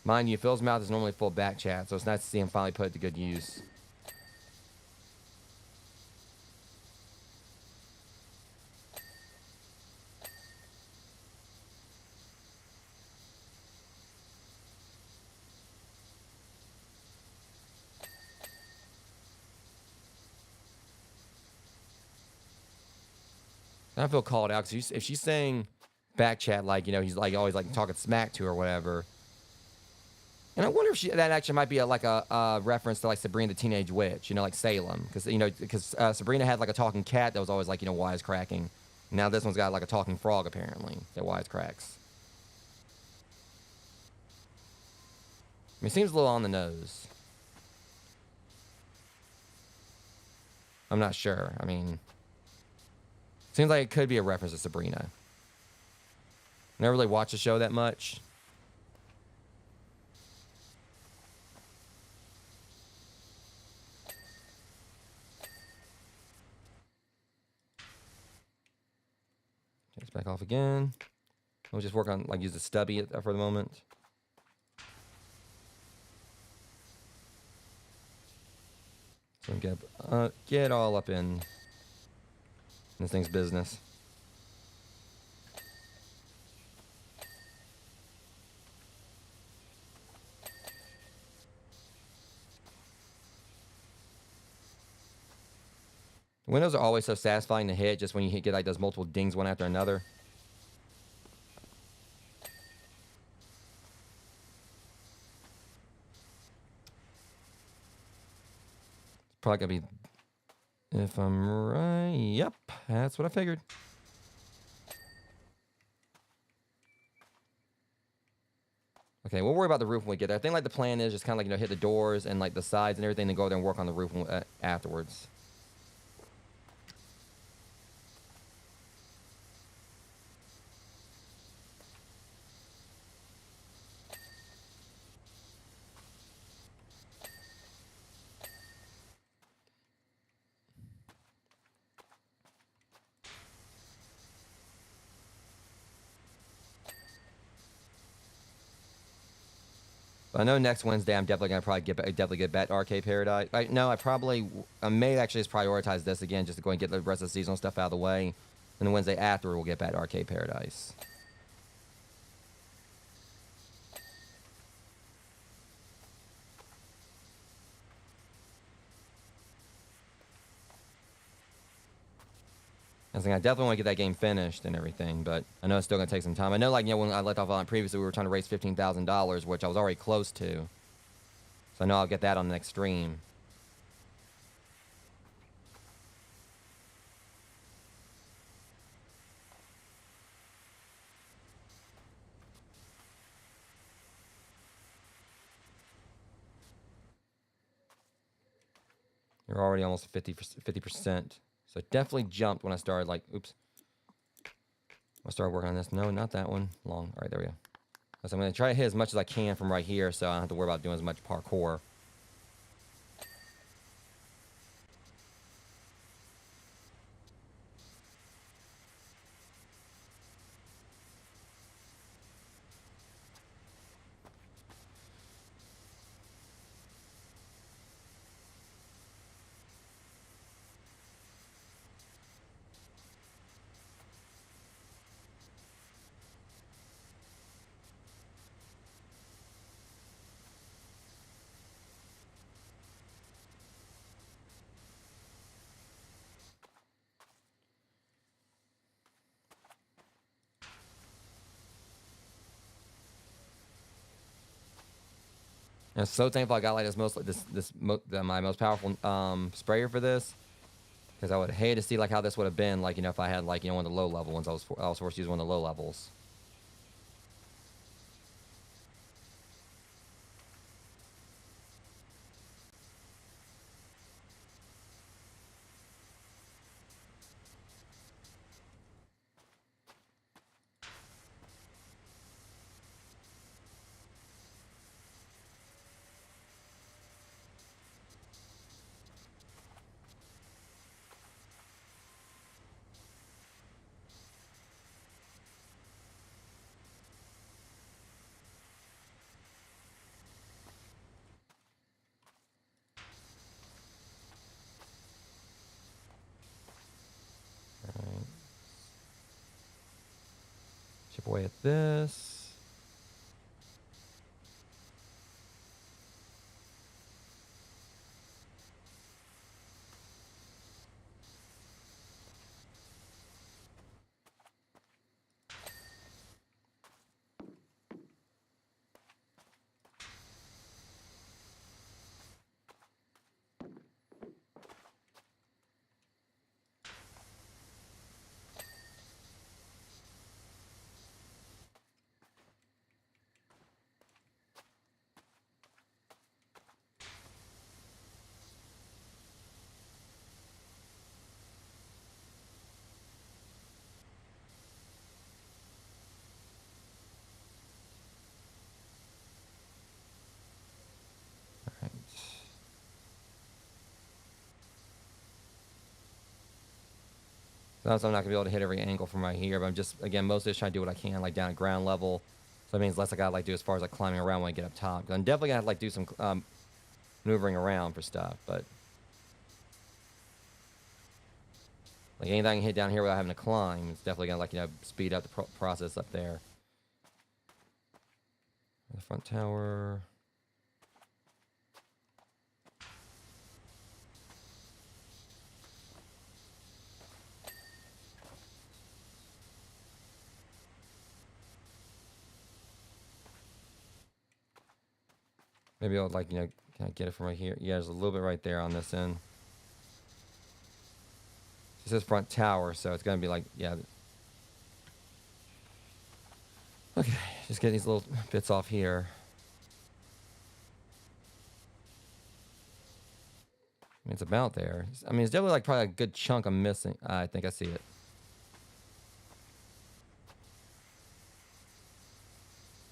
Mind you, Phil's mouth is normally full of back chat, so it's nice to see him finally put it to good use. I feel called out because if she's saying back chat like he's like always like talking smack to her or whatever, and I wonder if that actually might be a reference to like Sabrina the Teenage Witch, like Salem, because Sabrina had like a talking cat that was always like wisecracking. Now this one's got like a talking frog apparently that wisecracks. I mean, it seems a little on the nose. I'm not sure. I mean. Seems like it could be a reference to Sabrina. Never really watched the show that much. Take this back off again. We'll just work on, like, use the stubby for the moment. So we get all up in this thing's business. Windows are always so satisfying to hit just when you get like those multiple dings one after another. It's probably gonna be, if I'm right, yep, that's what I figured. Okay, we'll worry about the roof when we get there. I think like the plan is just kind of like, you know, hit the doors and like the sides and everything, then go there and work on the roof afterwards. But I know next Wednesday I'm definitely gonna probably get back to Arcade Paradise. I may actually just prioritize this again just to go and get the rest of the seasonal stuff out of the way, and the Wednesday after we'll get back to Arcade Paradise. I definitely want to get that game finished and everything, but I know it's still gonna take some time. I know, like, you know, when I left off on previously, we were trying to raise $15,000, which I was already close to. So I know I'll get that on the next stream. You're already almost 50%. So it definitely jumped when I started, like, oops. I started working on this. No, not that one. Long. All right, there we go. So I'm going to try to hit as much as I can from right here so I don't have to worry about doing as much parkour. And I'm so thankful I got like my most powerful sprayer for this, because I would hate to see like how this would have been, like, you know, if I had, like, you know, one of the low level ones. I was forced to use one of the low levels. All right. Chip away at this. Sometimes I'm not gonna be able to hit every angle from right here, but I'm just, again, mostly just trying to do what I can, like down at ground level. So that means less I gotta like do as far as like climbing around when I get up top. 'Cause I'm definitely gonna have to like do some maneuvering around for stuff, but like anything I can hit down here without having to climb, it's definitely gonna like, you know, speed up the process up there. The front tower. Maybe I'll like, you know, can I get it from right here? Yeah, there's a little bit right there on this end. It says front tower, so it's gonna be like, yeah. Okay, just get these little bits off here. I mean, it's about there. I mean, it's definitely like probably a good chunk I'm missing. I think I see it.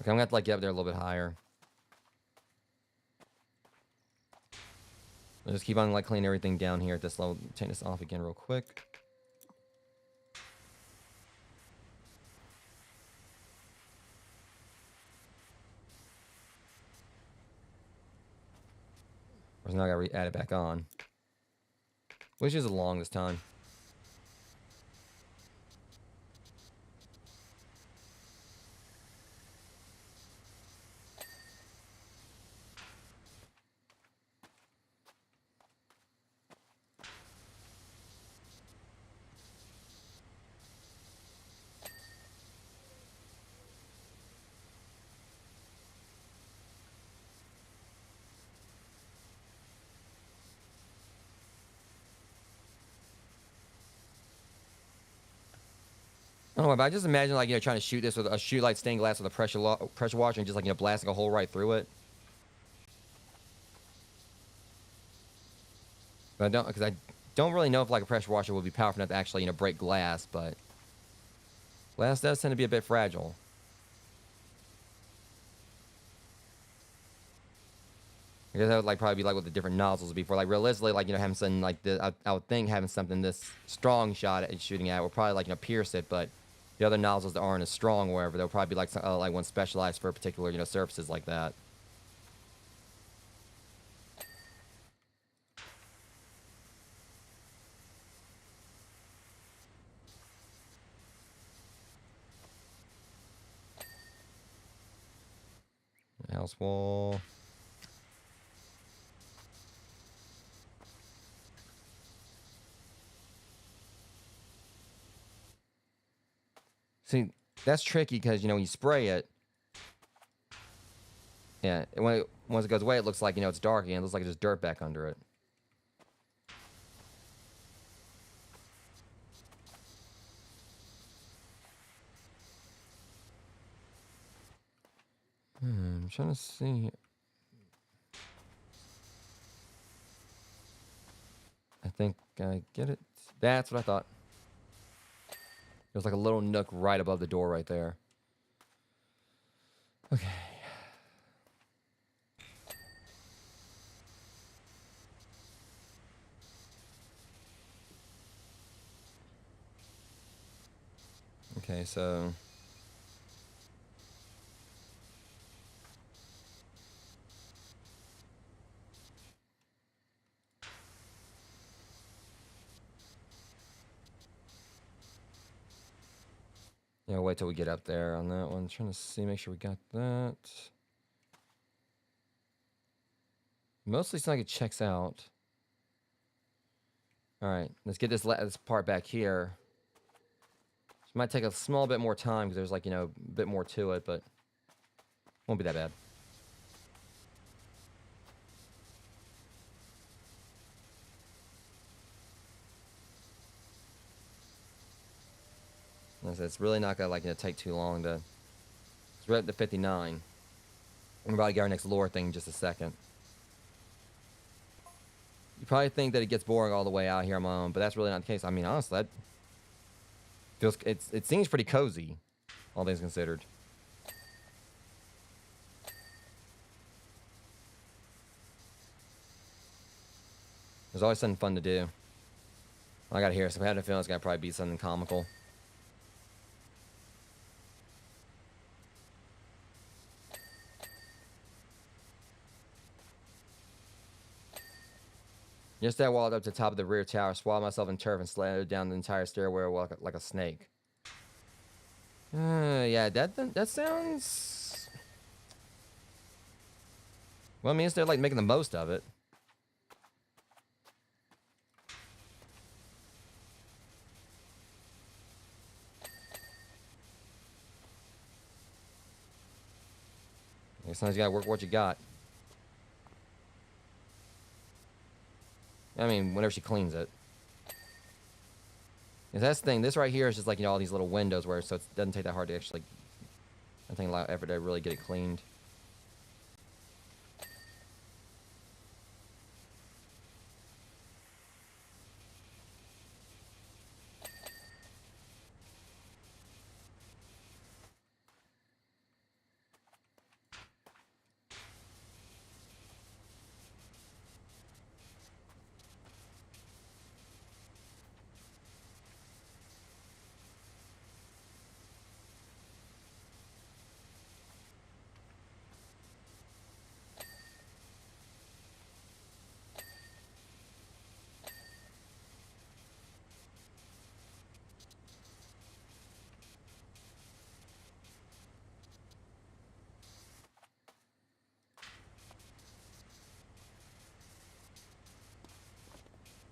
Okay, I'm gonna have to like get up there a little bit higher. I'll just keep on like cleaning everything down here at this level. Take this off again real quick. Whereas now I gotta add it back on. Which is long this time. I don't know, but I just imagine like, you know, trying to shoot this with a shoot like stained glass with a pressure washer and just like, you know, blasting a hole right through it. But I don't really know if like a pressure washer will be powerful enough to actually, you know, break glass, but glass does tend to be a bit fragile. I guess that would like probably be like what the different nozzles would be for. Like realistically, like, you know, having something like this, I would think having something this strong shot at shooting at will probably like, you know, pierce it, but the other nozzles that aren't as strong or whatever, they'll probably be like one specialized for particular, you know, surfaces like that. House wall. See, that's tricky because, you know, when you spray it, yeah, once it goes away, it looks like, you know, it's dark again. It looks like there's dirt back under it. I'm trying to see. I think I get it. That's what I thought. There's like a little nook right above the door right there. Okay. Okay, so yeah, wait till we get up there on that one. Trying to see, make sure we got that. Mostly it's like it checks out. All right, let's get this part back here. This might take a small bit more time because there's like, you know, a bit more to it, but won't be that bad. It's really not gonna like, you know, take too long to. We're at the 59. We're about to get our next lore thing in just a second. You probably think that it gets boring all the way out here on my own, but that's really not the case. I mean, honestly, it seems pretty cozy, all things considered. There's always something fun to do. I got here, so I had a feeling it's gonna probably be something comical. Just I walked up to the top of the rear tower, swallowed myself in turf, and slammed down the entire stairway like a snake. Yeah, that sounds. Well, I mean, they're like making the most of it. Sometimes you gotta work what you got. I mean, whenever she cleans it. That's the thing. This right here is just like, all these little windows where, so it doesn't take that hard to actually, I think, a lot of effort to really get it cleaned.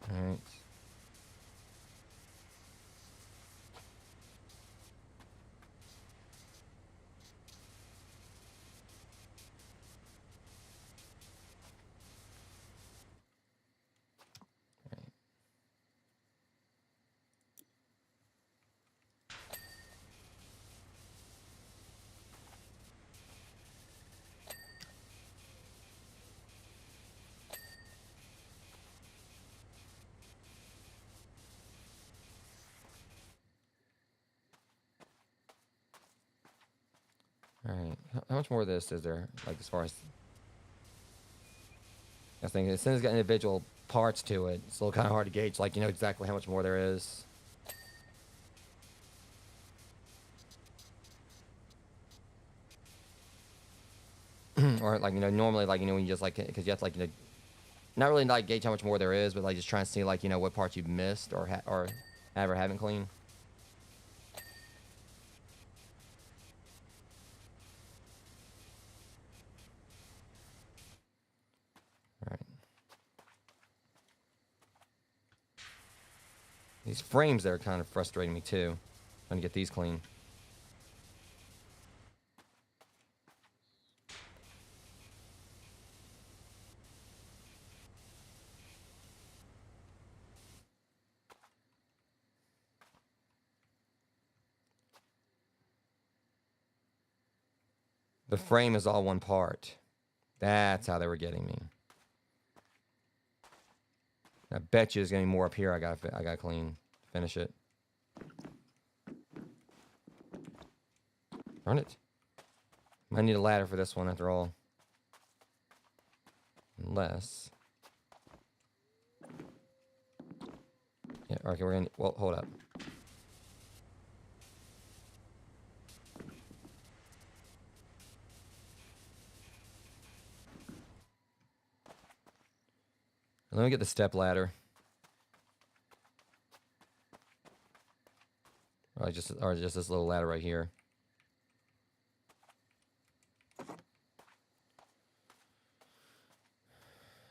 Alright. Alright. How much more of this is there? Like, as far as... I think as soon as it's got individual parts to it, it's a little kind of hard to gauge, like, exactly how much more there is. Or, like, normally, like, when you just, like, because you have to, like, not really, like, gauge how much more there is, but, like, just trying to see, like, what parts you've missed or have or haven't cleaned. Alright. These frames there are kind of frustrating me, too. Trying to get these clean. The frame is all one part. That's how they were getting me. I bet you there's gonna be more up here. I gotta clean, finish it. Darn it! I need a ladder for this one after all. Unless, yeah. Okay, we're gonna. Well, hold up. Let me get the step ladder. Or just this little ladder right here.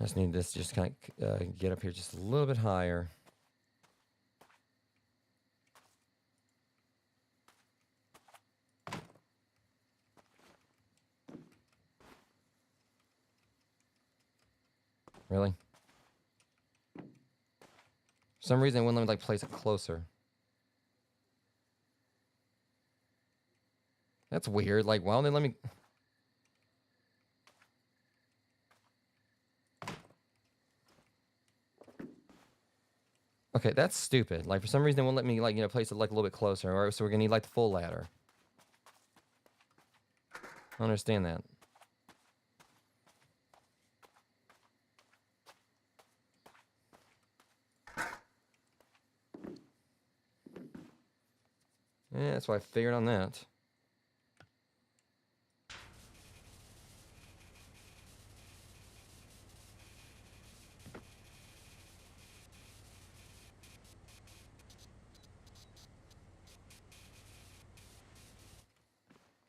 I just need this to just kind of get up here just a little bit higher. Really? For some reason, it wouldn't let me, like, place it closer. That's weird. Like, why don't they let me... Okay, that's stupid. Like, for some reason, it won't let me, like, place it, like, a little bit closer. Or so we're gonna need, like, the full ladder. I don't understand that. Yeah, that's what I figured on that.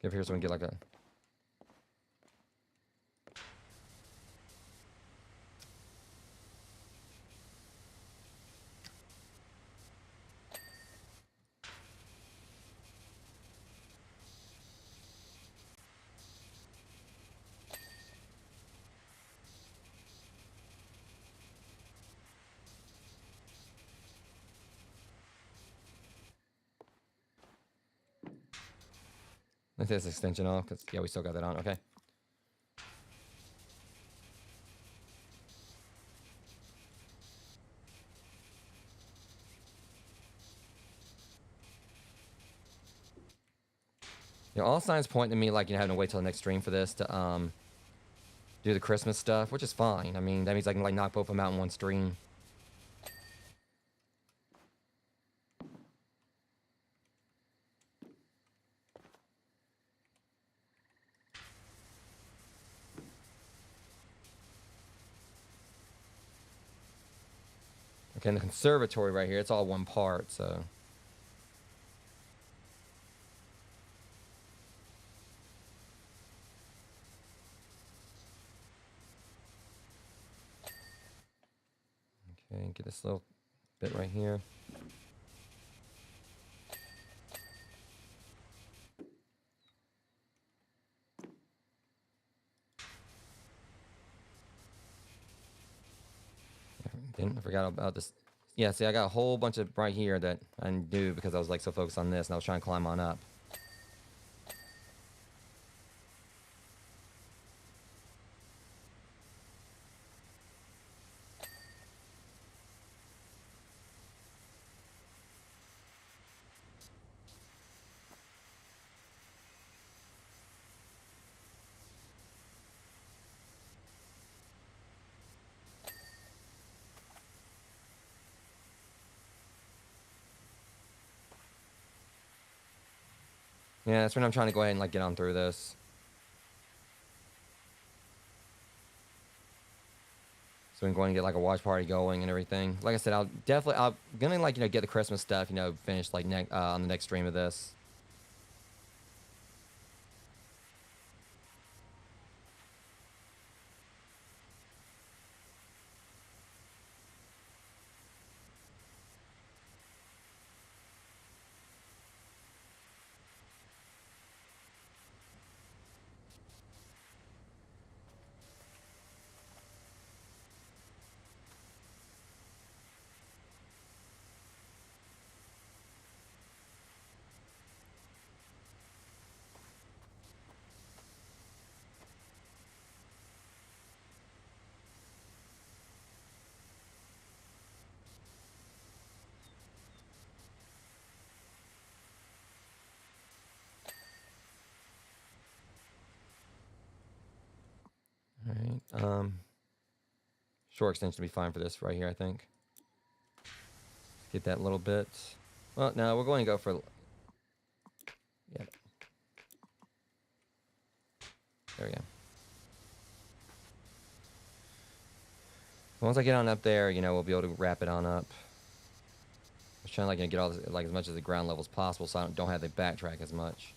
Get up here so we can get like a... Let's take this extension off, because, yeah, we still got that on. Okay. You know, all signs point to me like, you know, having to wait till the next stream for this to do the Christmas stuff, which is fine. I mean, that means I can like knock both of them out in one stream. Okay, and the conservatory right here, it's all one part, so... Okay, get this little bit right here. I forgot about this. Yeah, see, I got a whole bunch of right here that I didn't do because I was like so focused on this, and I was trying to climb on up. Yeah, that's when I'm trying to go ahead and like get on through this. So we can go ahead and get like a watch party going and everything. Like I said, I'm gonna like, you know, get the Christmas stuff, you know, finished like on the next stream of this. All right. Short extension will be fine for this right here, I think. Get that little bit. Well, no, we're going to go for... Yeah. There we go. Once I get on up there, you know, we'll be able to wrap it on up. I was trying to like, you know, get all this, like as much as the ground level as possible, so I don't have to backtrack as much.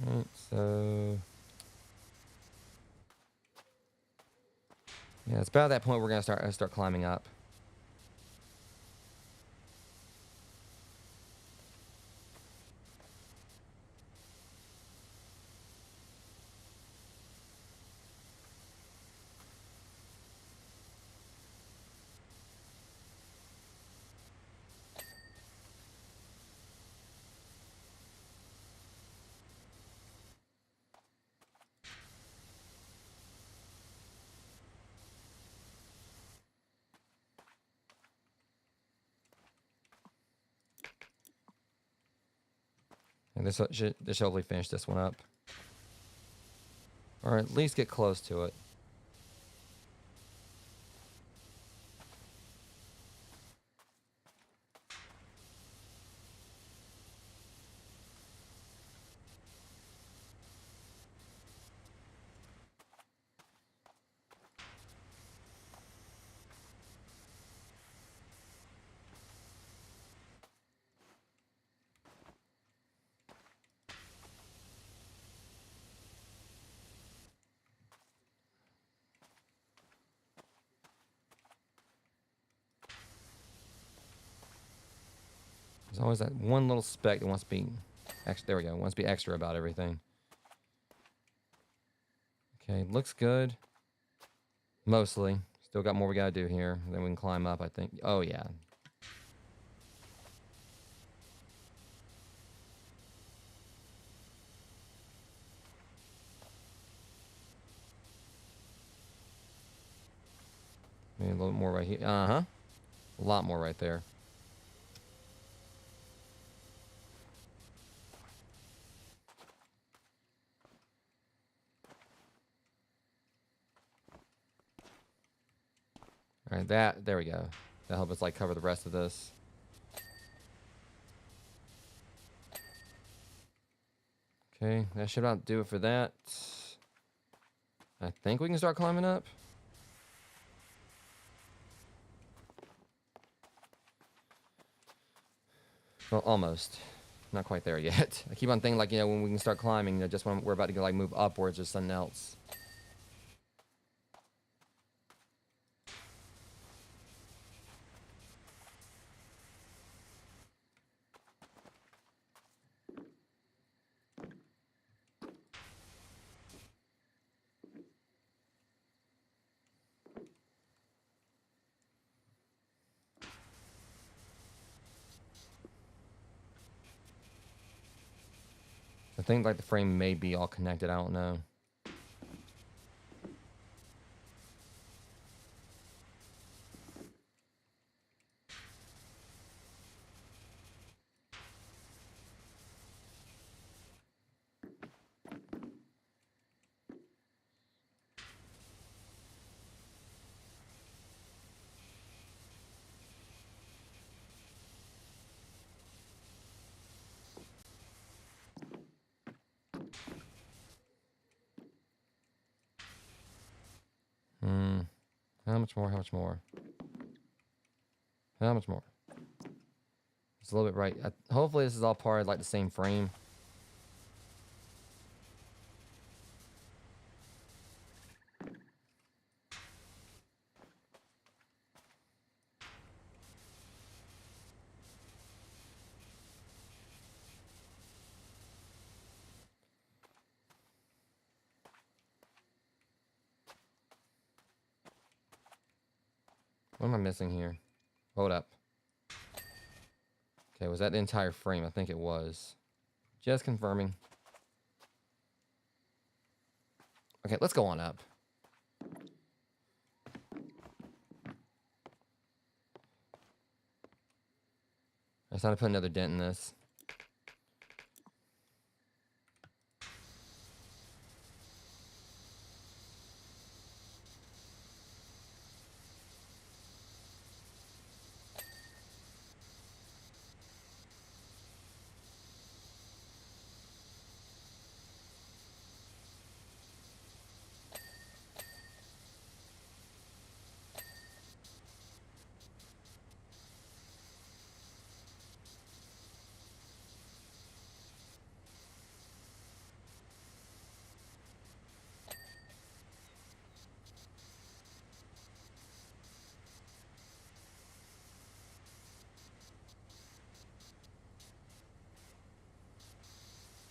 Alright, so... Yeah, it's about that point we're going to start climbing up. And this should hopefully finish this one up. Or at least get close to it. There's always that one little speck that wants to be extra. There we go. Wants to be extra about everything. Okay, looks good. Mostly. Still got more we gotta do here. Then we can climb up, I think. Oh, yeah. Maybe a little more right here. Uh-huh. A lot more right there. All right, there we go. That'll help us, like, cover the rest of this. Okay, that should about do it for that. I think we can start climbing up. Well, almost. Not quite there yet. I keep on thinking, like, when we can start climbing, just when we're about to go, like, move upwards or something else. I think, like, the frame may be all connected. I don't know. How much more? How much more? How much more? It's a little bit right. Hopefully this is all part of, like, the same frame. What am I missing here? Hold up. Okay, was that the entire frame? I think it was. Just confirming. Okay, let's go on up. I just had to put another dent in this.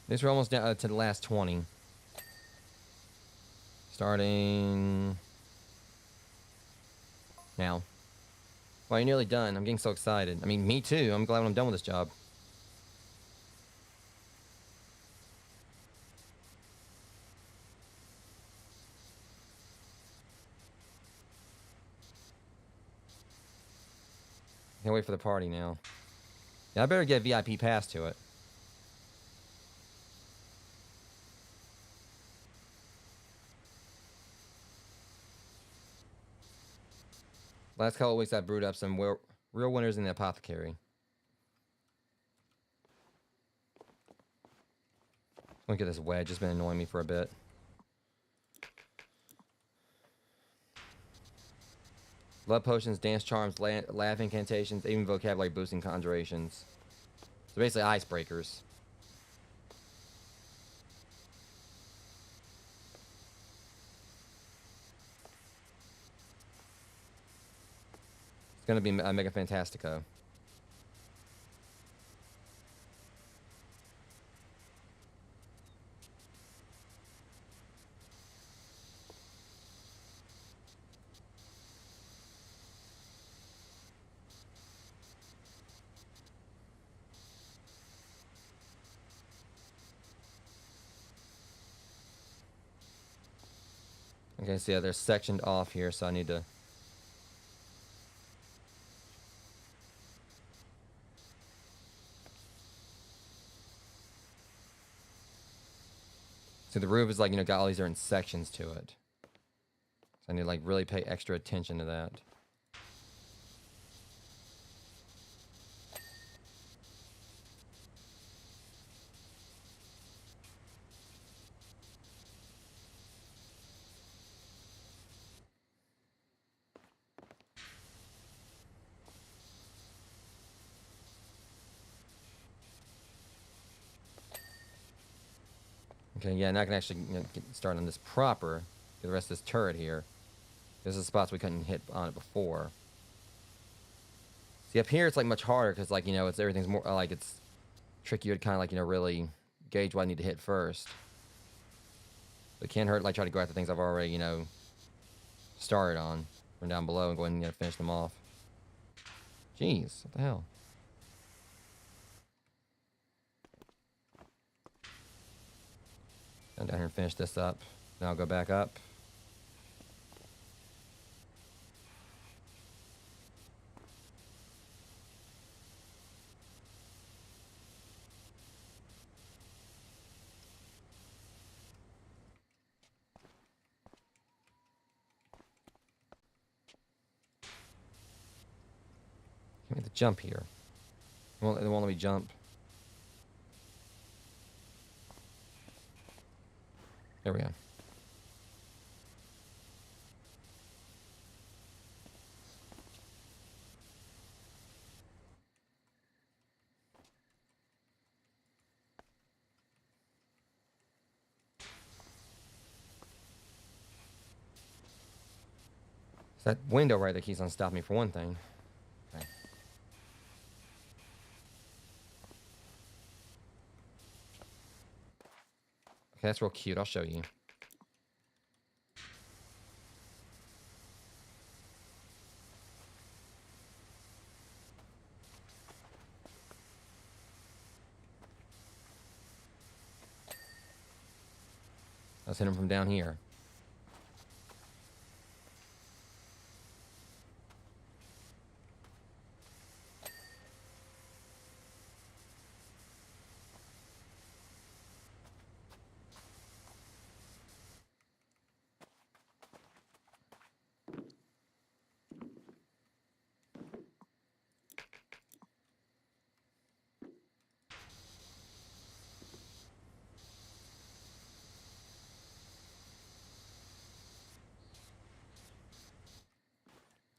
This we're almost down to the last 20. Starting now. Well, you're nearly done. I'm getting so excited. I mean, me too. I'm glad when I'm done with this job. Can't wait for the party now. Yeah, I better get a VIP pass to it. Last couple of weeks, I've brewed up some real winners in the apothecary. Look at this wedge. It's been annoying me for a bit. Love potions, dance charms, laugh incantations, even vocabulary boosting conjurations. So basically icebreakers. It's going to be a Mega Fantastico. Okay, so yeah, they're sectioned off here, so I need to... So the roof is like, got all these different sections to it. So I need to like really pay extra attention to that. Okay, yeah, now I can actually get started on this proper. Get the rest of this turret here. This is spots we couldn't hit on it before. See, up here it's like much harder because like, it's everything's more like it's trickier to kind of like, really gauge what I need to hit first. But it can't hurt like try to go after things I've already, started on from down below and go ahead and finish them off. Jeez, what the hell? Go down here and finish this up. Now I'll go back up. Give me the jump here. It won't let me jump. There we go. It's that window right there keeps on stopping me for one thing. Okay. Okay, that's real cute. I'll show you. Let's hit him from down here.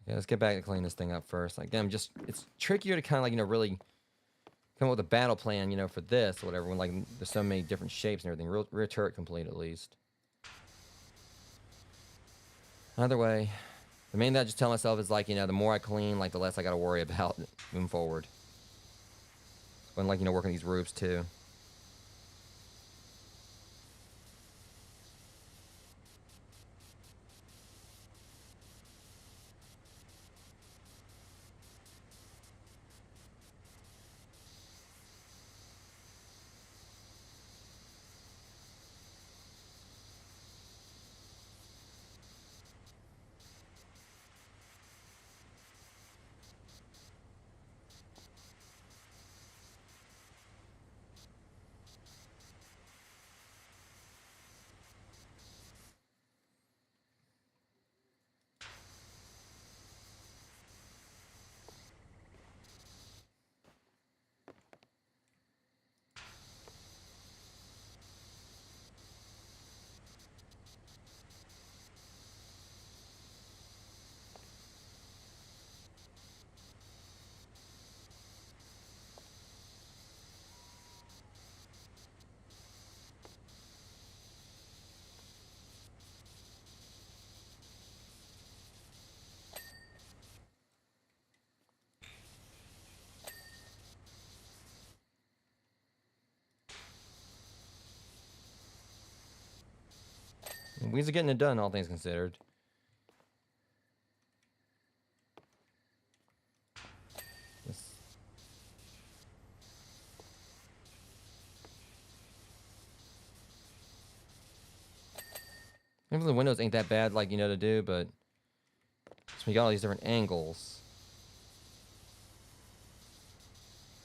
Yeah, let's get back to clean this thing up first. Like, again, it's trickier to kind of like, really come up with a battle plan, for this or whatever, when like there's so many different shapes and everything. Rear turret complete at least. Either way, the main thing I just tell myself is like, the more I clean, like the less I got to worry about moving forward. When like, working these roofs too. We's are getting it done, all things considered. Maybe the windows ain't that bad, like, to do, but so we got all these different angles.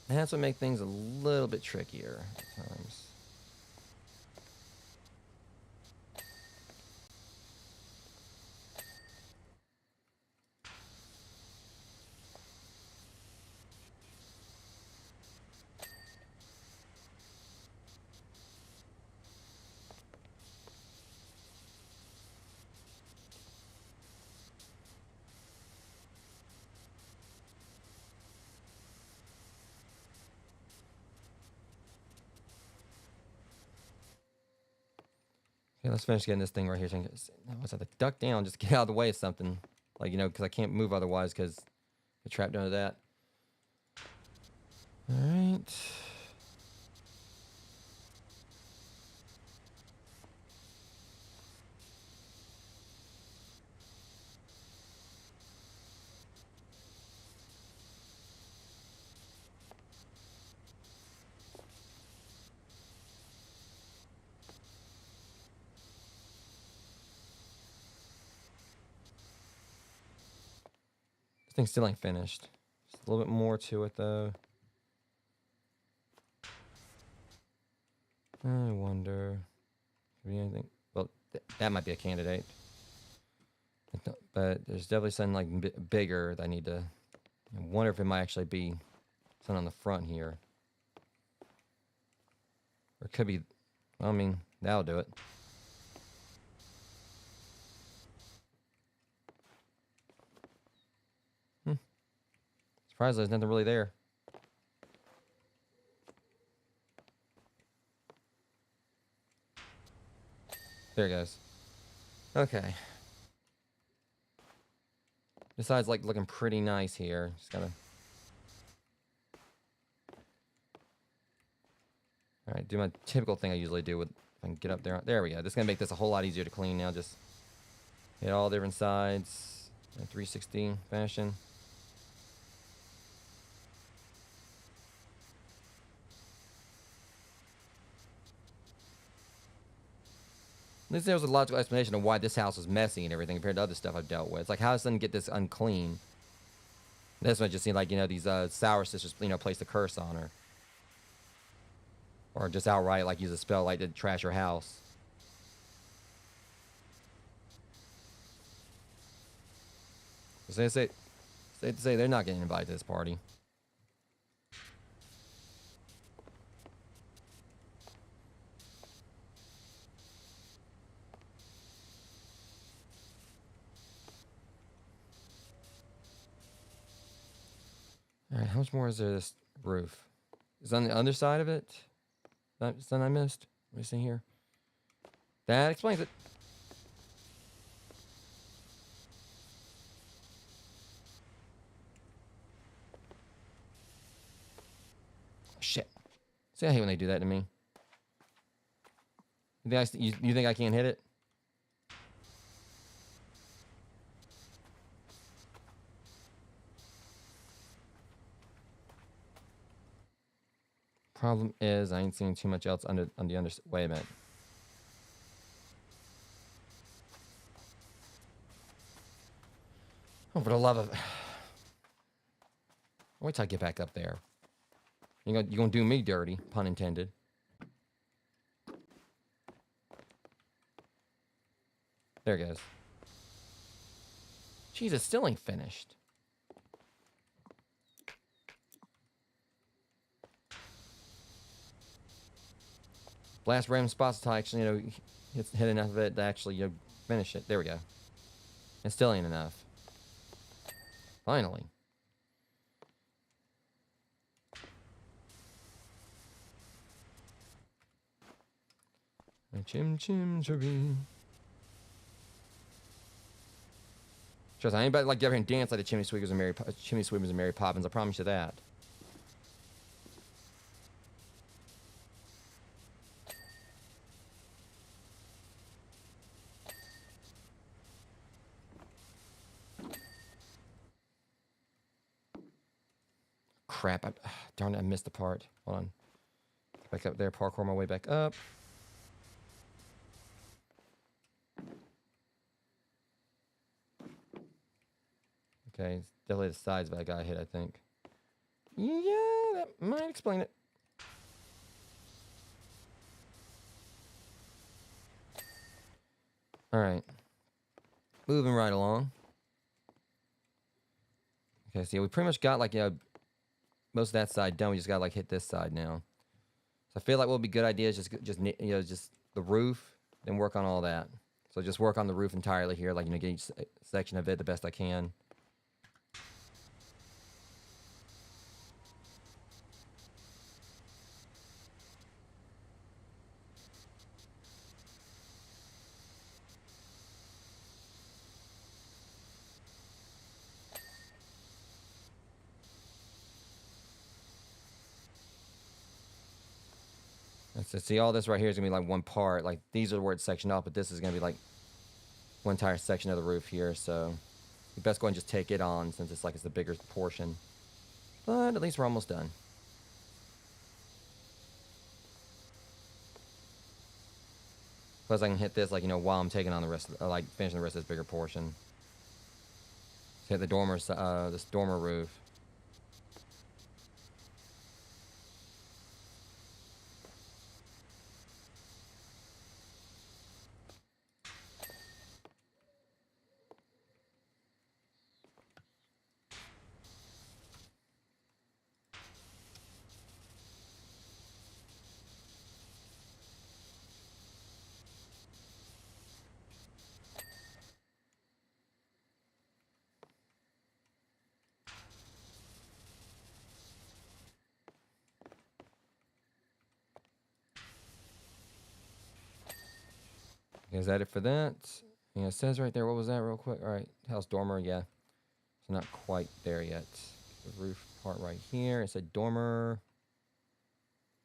And that's what makes things a little bit trickier at times. Okay, let's finish getting this thing right here. What's that? Duck down, just get out of the way of something. Like, because I can't move otherwise because I'm trapped under that. All right. This thing still ain't finished. Just a little bit more to it, though. I wonder. Could be anything. Well, that might be a candidate. But there's definitely something like bigger that I need to. I wonder if it might actually be something on the front here. Or it could be. Well, I mean, that'll do it. Surprised there's nothing really there. There it goes. Okay. Besides, looking pretty nice here. Just gotta. All right, do my typical thing I usually do with. If I can get up there. There we go. This is gonna make this a whole lot easier to clean now. Just hit all different sides in 360 fashion. There was a logical explanation of why this house was messy and everything compared to other stuff I've dealt with. It's like, how does someone get this unclean? This one just seemed like, these sour sisters, placed a curse on her. Or just outright, use a spell to trash her house. So they say they're not getting invited to this party. All right, how much more is there this roof? Is it on the underside of it? That's something I missed. What do you see here? That explains it. Shit. See, I hate when they do that to me. You think I can't hit it? Problem is, I ain't seeing too much else on the under. Wait a minute. Oh, for the love of. Wait till I get back up there. You're gonna do me dirty, pun intended. There it goes. Jesus, still ain't finished. Blast random spots to actually, hit enough of it to actually, finish it. There we go. It still ain't enough. Finally. A chim chim chirpy. Trust me, anybody get up here and dance like the chimney sweepers and Mary Poppins. I promise you that. crap. Darn it, I missed the part. Hold on. Back up there, parkour my way back up. Okay, it's definitely the sides that I got hit, I think. Yeah, that might explain it. All right. Moving right along. Okay, so yeah, we pretty much got like, most of that side done. We just gotta like hit this side now. So I feel like what would be a good idea is just the roof, then work on all that. So just work on the roof entirely here, like, get each section of it the best I can. So see, all this right here is gonna be like one part. Like, these are where it's sectioned off, but this is gonna be like one entire section of the roof here. So we best go ahead and just take it on, since it's the bigger portion. But at least we're almost done. Plus I can hit this while I'm taking on the rest, finishing the rest of this bigger portion. So hit the this dormer roof. Is that it for that? Yeah, it says right there, what was that real quick? All right, house dormer, yeah. It's not quite there yet. The roof part right here, it said dormer.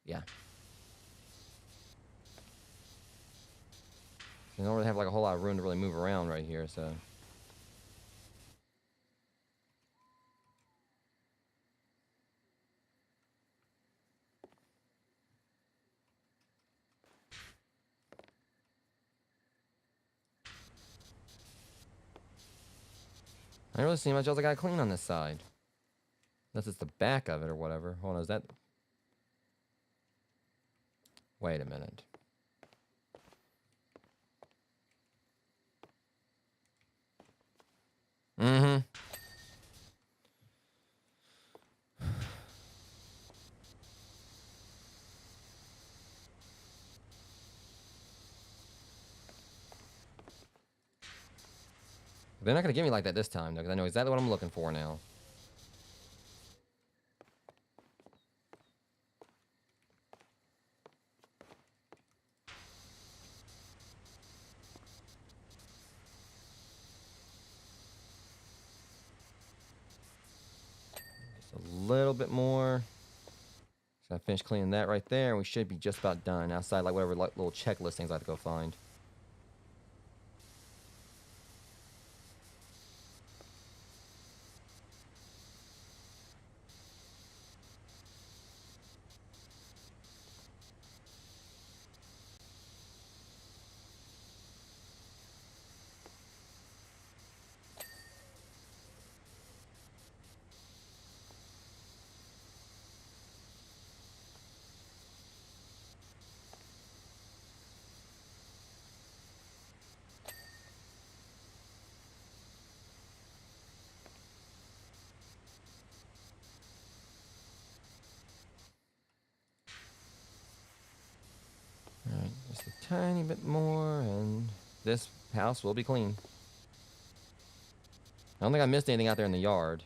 Yeah. You don't really have like a whole lot of room to really move around right here, so. I don't really see much else I gotta clean on this side. Unless it's the back of it or whatever. Hold on, is that... Wait a minute. Mm-hmm. They're not gonna get me like that this time, though, because I know exactly what I'm looking for now. Just a little bit more. So I finished cleaning that right there, and we should be just about done. Outside, like, whatever little checklist things I have to go find. Alright, just a tiny bit more, and this house will be clean. I don't think I missed anything out there in the yard.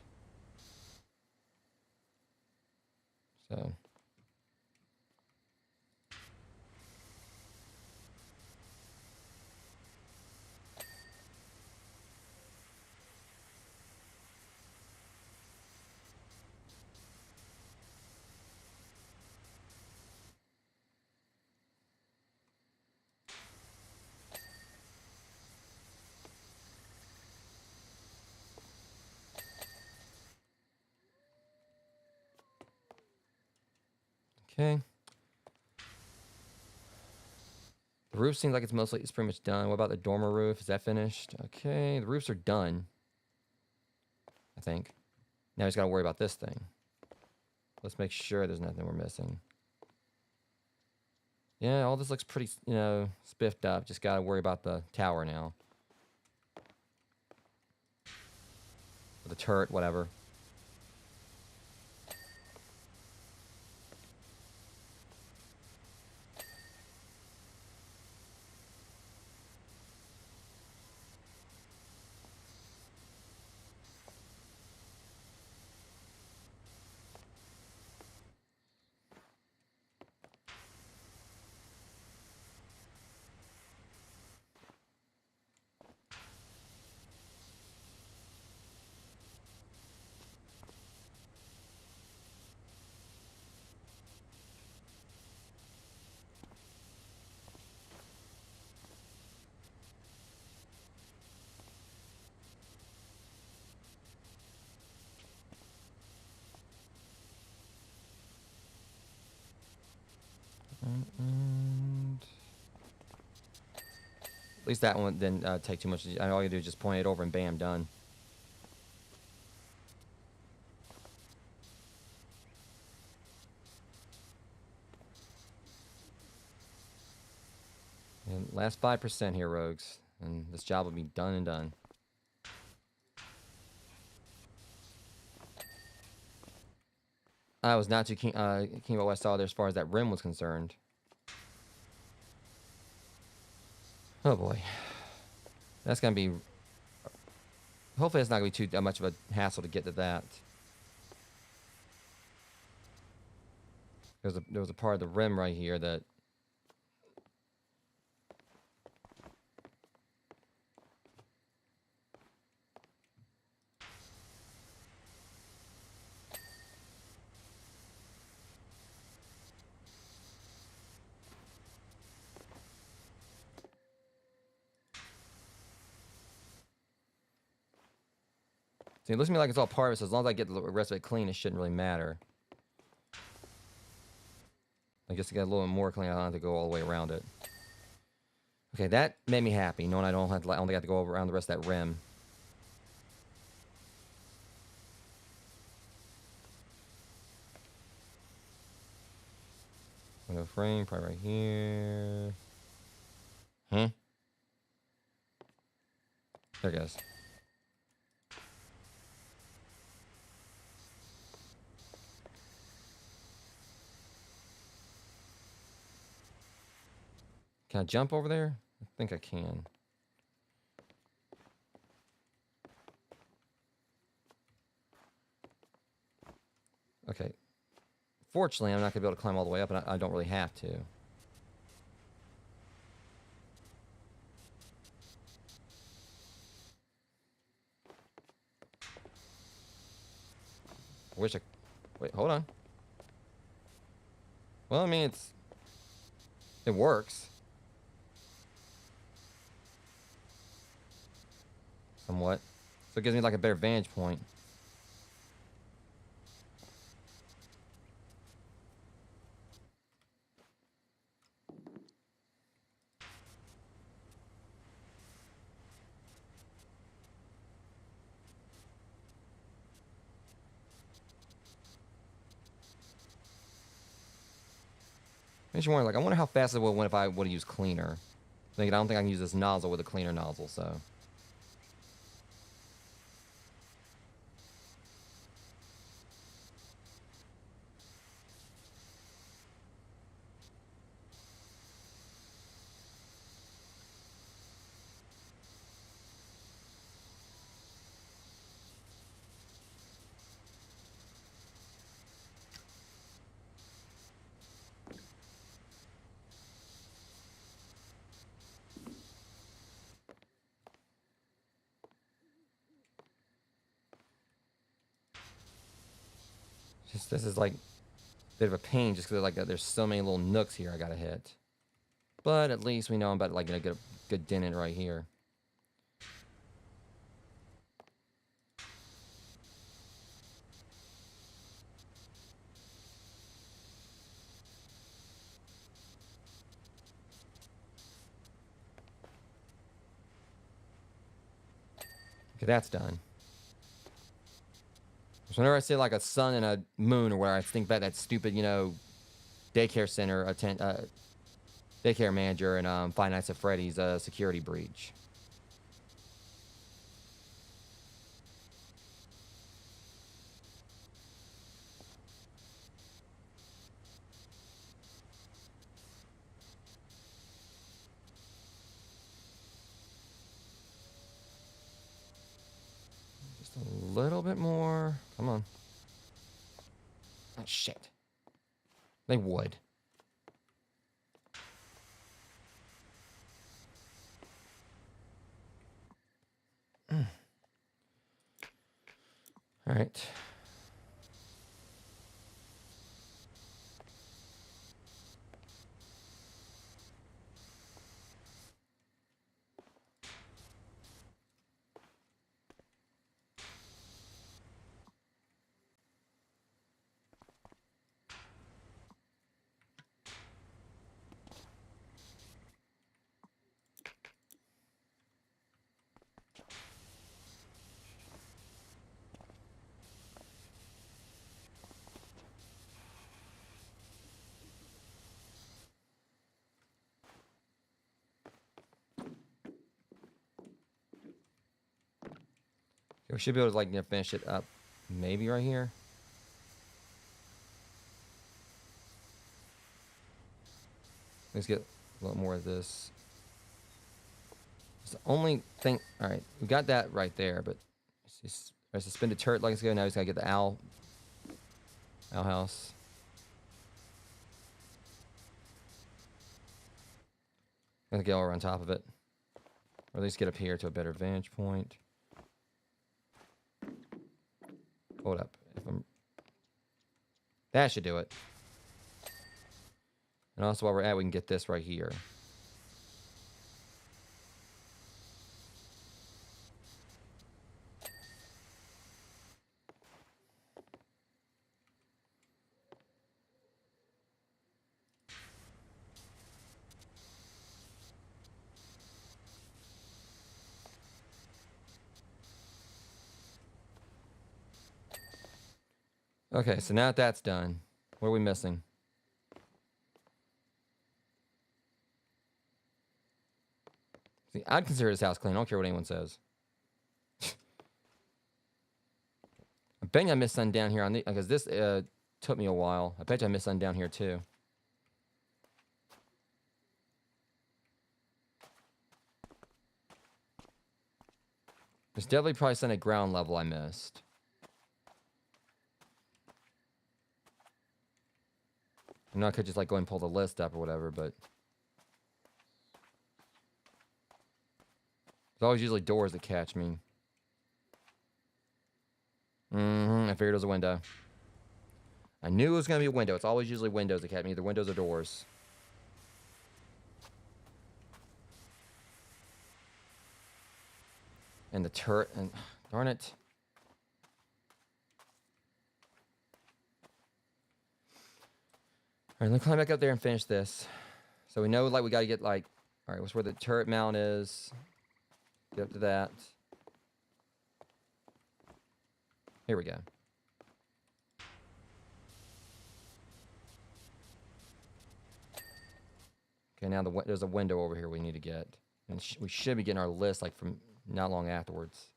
So... Okay. The roof seems like it's pretty much done. What about the dormer roof? Is that finished? Okay, the roofs are done, I think. Now we just got to worry about this thing. Let's make sure there's nothing we're missing. Yeah, all this looks pretty, you know, spiffed up. Just got to worry about the tower now. Or the turret, whatever. And at least that one didn't take too much. All you do is just point it over and bam, done. And last 5% here, rogues. And this job will be done and done. I was not too keen about what I saw there as far as that rim was concerned. Oh boy. That's going to be... Hopefully it's not going to be too much of a hassle to get to that. There was a part of the rim right here that... See, it looks to me like it's all part of it, so as long as I get the rest of it clean, it shouldn't really matter. I guess to get a little more clean, I don't have to go all the way around it. Okay, that made me happy, knowing I don't only have to go around the rest of that rim. Window frame, probably right here. Huh? There it goes. Can I jump over there? I think I can. Okay. Fortunately, I'm not going to be able to climb all the way up, and I don't really have to. I wish I... Wait, hold on. Well, I mean, it works. Somewhat. So it gives me like a better vantage point. Makes you wonder, like, I wonder how fast it would went if I would have used cleaner. I don't think I can use this nozzle with a cleaner nozzle, so... Just, this is like a bit of a pain just because like there's so many little nooks here I gotta hit. But at least we know I'm about to like get a good dent in right here. Okay, that's done. So whenever I see like a sun and a moon or where I think about that stupid, you know, daycare center daycare manager and Five Nights at Freddy's security breach. Just a little bit more. Come on. Oh, shit. They would. All right. We should be able to like finish it up, maybe right here. Let's get a little more of this. It's the only thing. All right, we got that right there, but it's just our suspended turret like it's go. Now he's gotta get the owl house. Gonna get over on top of it, or at least get up here to a better vantage point. Hold up. That should do it. And also while we're at, we can get this right here. Okay, so now that that's done, what are we missing? See, I'd consider this house clean. I don't care what anyone says. I bet you I missed something down here on the because this took me a while. I bet you I missed something down here too. There's definitely probably something at ground level I missed. I know I could just like go and pull the list up or whatever, but there's always usually doors that catch me. I figured it was a window. I knew it was going to be a window. It's always usually windows that catch me, either windows or doors. And the turret, and darn it. All right, let me climb back up there and finish this. So we know, like, we got to get, like, all right, what's where the turret mount is. Get up to that. Here we go. Okay, now there's a window over here we need to get. And we should be getting our list, like, from not long afterwards.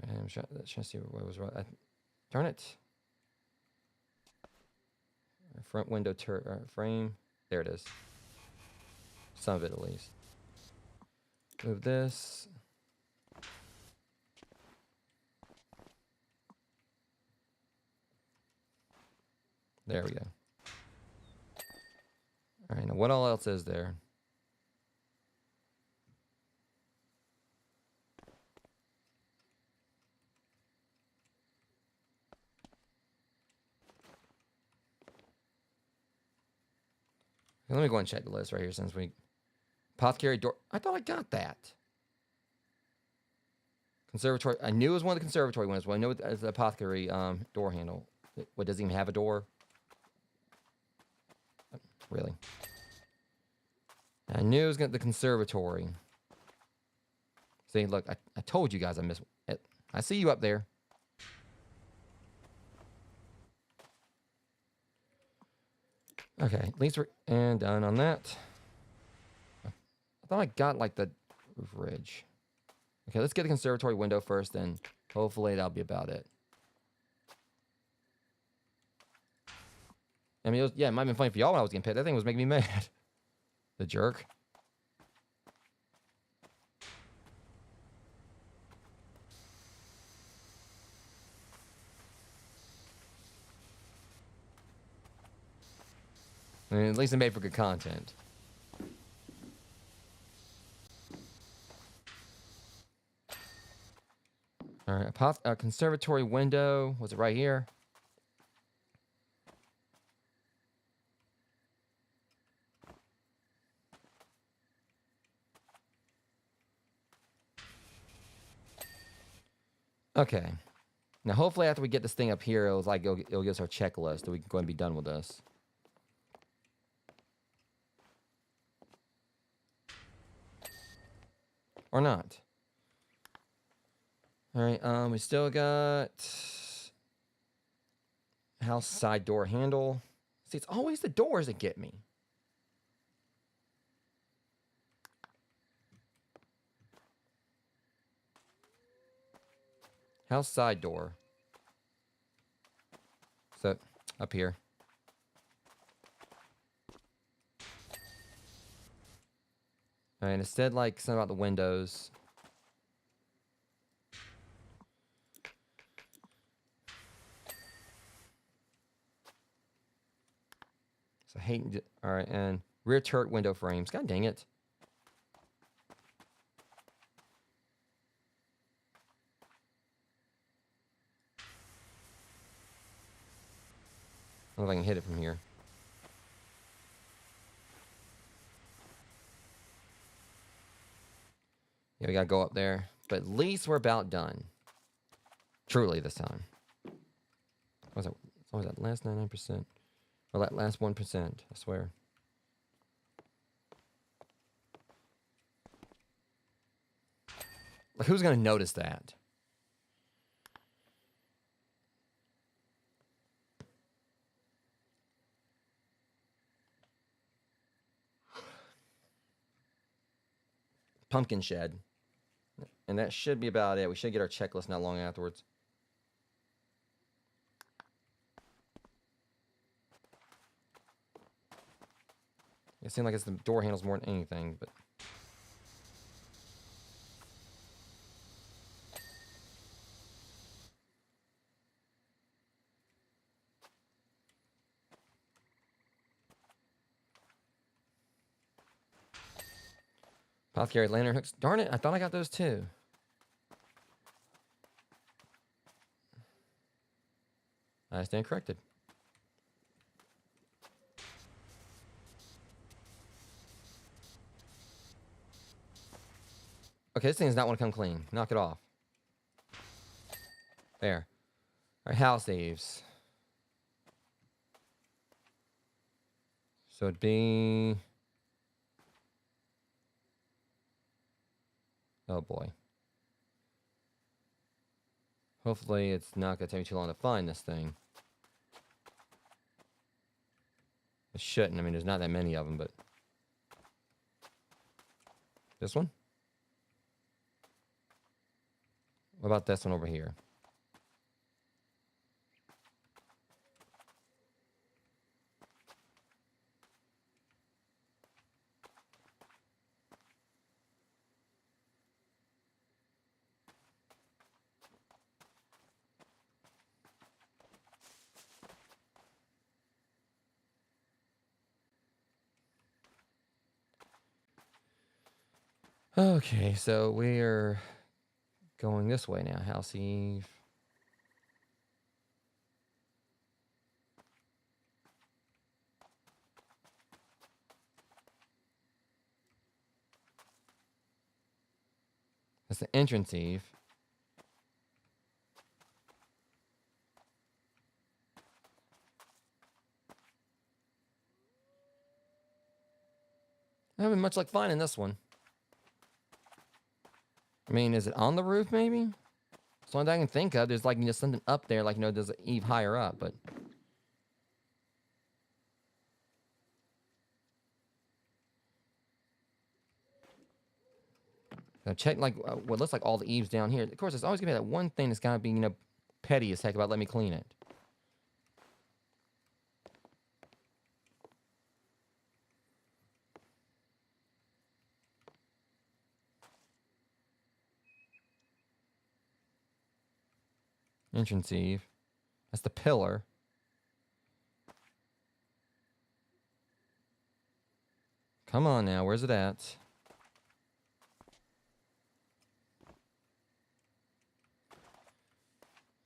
And I'm trying to see what was right. Darn it. Front window frame. There it is. Some of it, at least. Move this. There we go. All right, now what all else is there? Let me go and check the list right here since we... Apothecary door... I thought I got that. Conservatory... I knew it was one of the conservatory ones, but I know it's the apothecary door handle. What, does it even have a door? Really. I knew it was the conservatory. See, look, I told you guys I missed it. I see you up there. Okay, at least we're done on that. I thought I got like the roof ridge. Okay, let's get the conservatory window first, then hopefully that'll be about it. I mean, it might have been funny for y'all when I was getting paid. That thing was making me mad. The jerk. I mean, at least it made for good content. All right, a conservatory window. Was it right here? Okay. Now, hopefully after we get this thing up here, it'll give us our checklist that we can go and be done with this. Or not. All right, we still got house side door handle. See, it's always the doors that get me. House side door. So, up here. All right, instead, like, something about the windows. So, all right, and rear turret window frames. God dang it. I don't know if I can hit it from here. Yeah, we gotta go up there. But at least we're about done. Truly this time. What was that? What was that last 99%? Or that last 1%, I swear. Like, who's gonna notice that? Pumpkin shed. And that should be about it. We should get our checklist not long afterwards. It seems like it's the door handles more than anything, but... Apothecary lantern hooks. Darn it, I thought I got those too. I stand corrected. Okay, this thing does not want to come clean. Knock it off. There. All right, house eaves. So it'd be... Oh boy. Hopefully it's not going to take me too long to find this thing. It shouldn't. I mean, there's not that many of them, but... This one? What about this one over here? Okay, so we're going this way now. House Eve. That's the entrance Eve. I haven't much luck finding this one. I mean, is it on the roof, maybe? It's the only thing I can think of. There's like, something up there, like, there's an eave higher up, but... Now check, like, what looks like all the eaves down here. Of course, there's always gonna be that one thing that's gotta be, petty as heck about letting me clean it. Entrance eave. That's the pillar. Come on now, where's it at?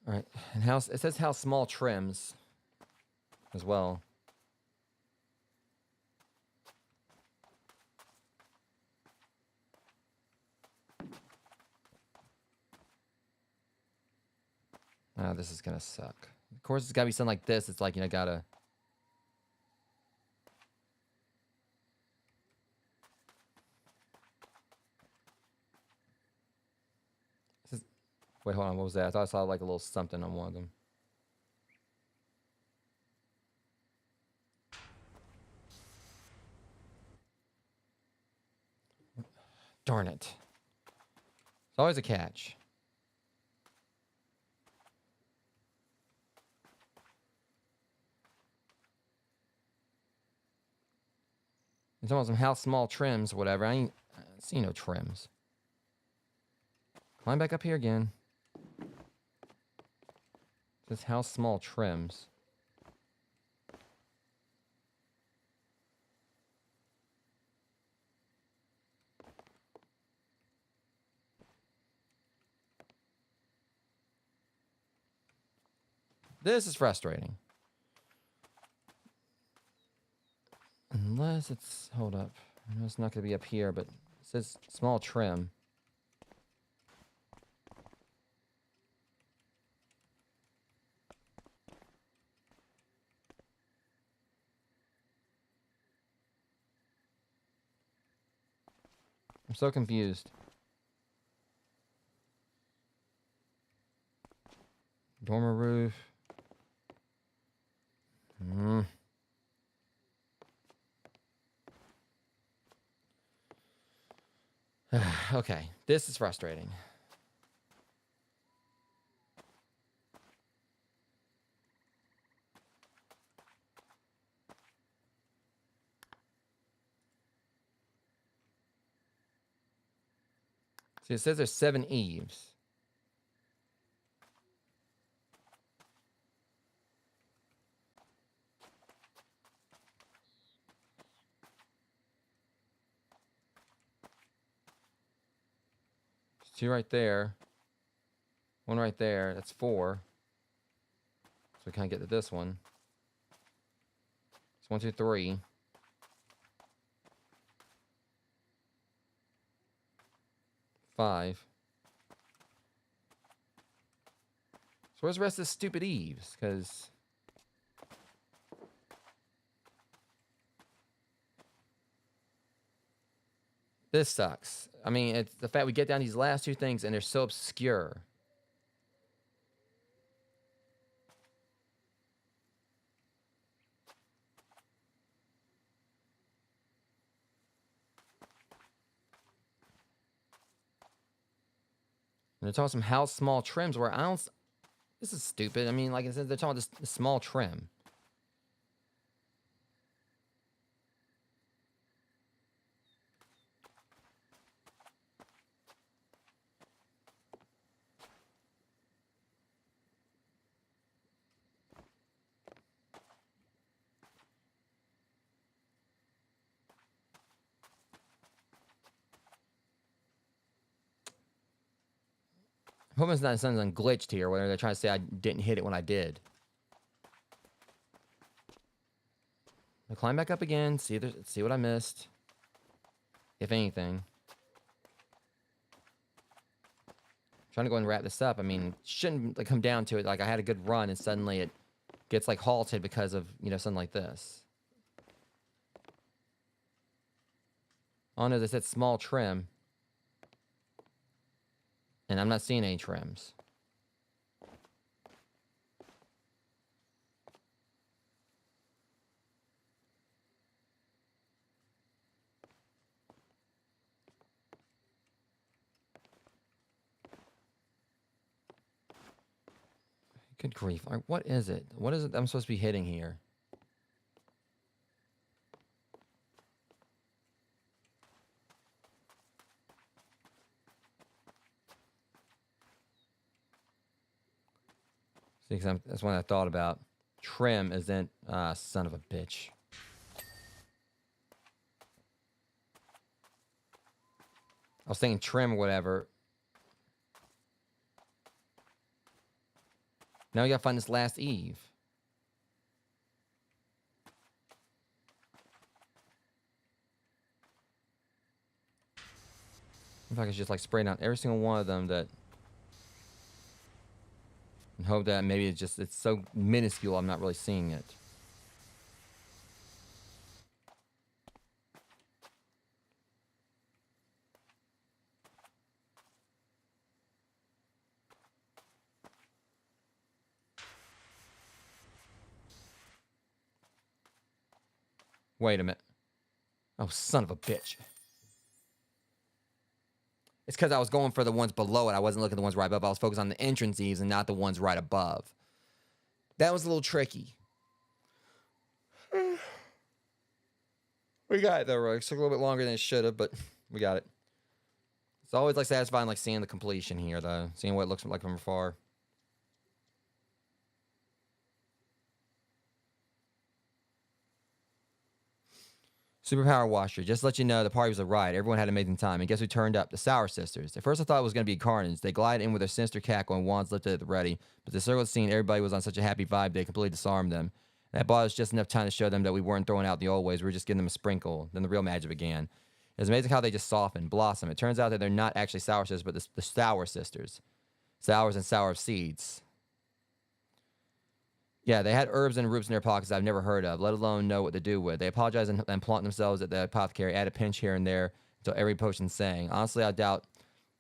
All right, and house. It says how small trims as well. Ah, this is gonna suck. Of course, it's gotta be something like this. It's like, gotta... This is... Wait, hold on. What was that? I thought I saw like a little something on one of them. Darn it. It's always a catch. You're talking about some how small trims or whatever. I ain't see no trims. Climb back up here again. This how small trims. This is frustrating. Unless it's... Hold up. I know it's not going to be up here, but it says small trim. I'm so confused. Dormer roof. Okay, this is frustrating. See, it says there's 7 eaves. There's 2 right there. 1 right there. That's 4. So we can't get to this one. It's 1, 2, 3. 5. So where's the rest of the stupid eaves? Because... this sucks. I mean, it's the fact we get down these last 2 things and they're so obscure. And they're talking some how small trims where I don't... This is stupid. I mean, like I said, they're talking this small trim. I hope it's not something glitched here where they're trying to say I didn't hit it when I did. I'll climb back up again, see what I missed. If anything. I'm trying to go and wrap this up. I mean, shouldn't like come down to it. Like I had a good run and suddenly it gets like halted because of, something like this. Oh no, they said small trim. And I'm not seeing any trims. Good grief. All right, what is it? What is it I'm supposed to be hitting here? See, that's one I thought about. Trim isn't... son of a bitch. I was thinking trim or whatever. Now we gotta find this last Eve. If I could just like spray down every single one of them that... And hope that maybe it's so minuscule I'm not really seeing it. Wait a minute. Oh, son of a bitch. It's because I was going for the ones below it. I wasn't looking at the ones right above. I was focused on the entrance eaves and not the ones right above. That was a little tricky. We got it though, Roy. It took a little bit longer than it should have, but we got it. It's always like satisfying, like seeing the completion here, though. Seeing what it looks like from afar. Super Power Washer. Just to let you know, the party was a riot. Everyone had an amazing time. And guess who turned up? The Sour Sisters. At first, I thought it was going to be carnage. They glided in with their sinister cackle and wands lifted at the ready. But the circle scene, everybody was on such a happy vibe, they completely disarmed them. And that bought us just enough time to show them that we weren't throwing out the old ways. We were just giving them a sprinkle. Then the real magic began. It was amazing how they just softened, blossomed. It turns out that they're not actually Sour Sisters, but the Sour Sisters. Sours and sour seeds. Yeah, they had herbs and roots in their pockets I've never heard of, let alone know what to do with. They apologized and planted themselves at the apothecary, added a pinch here and there until every potion sang. Honestly, I doubt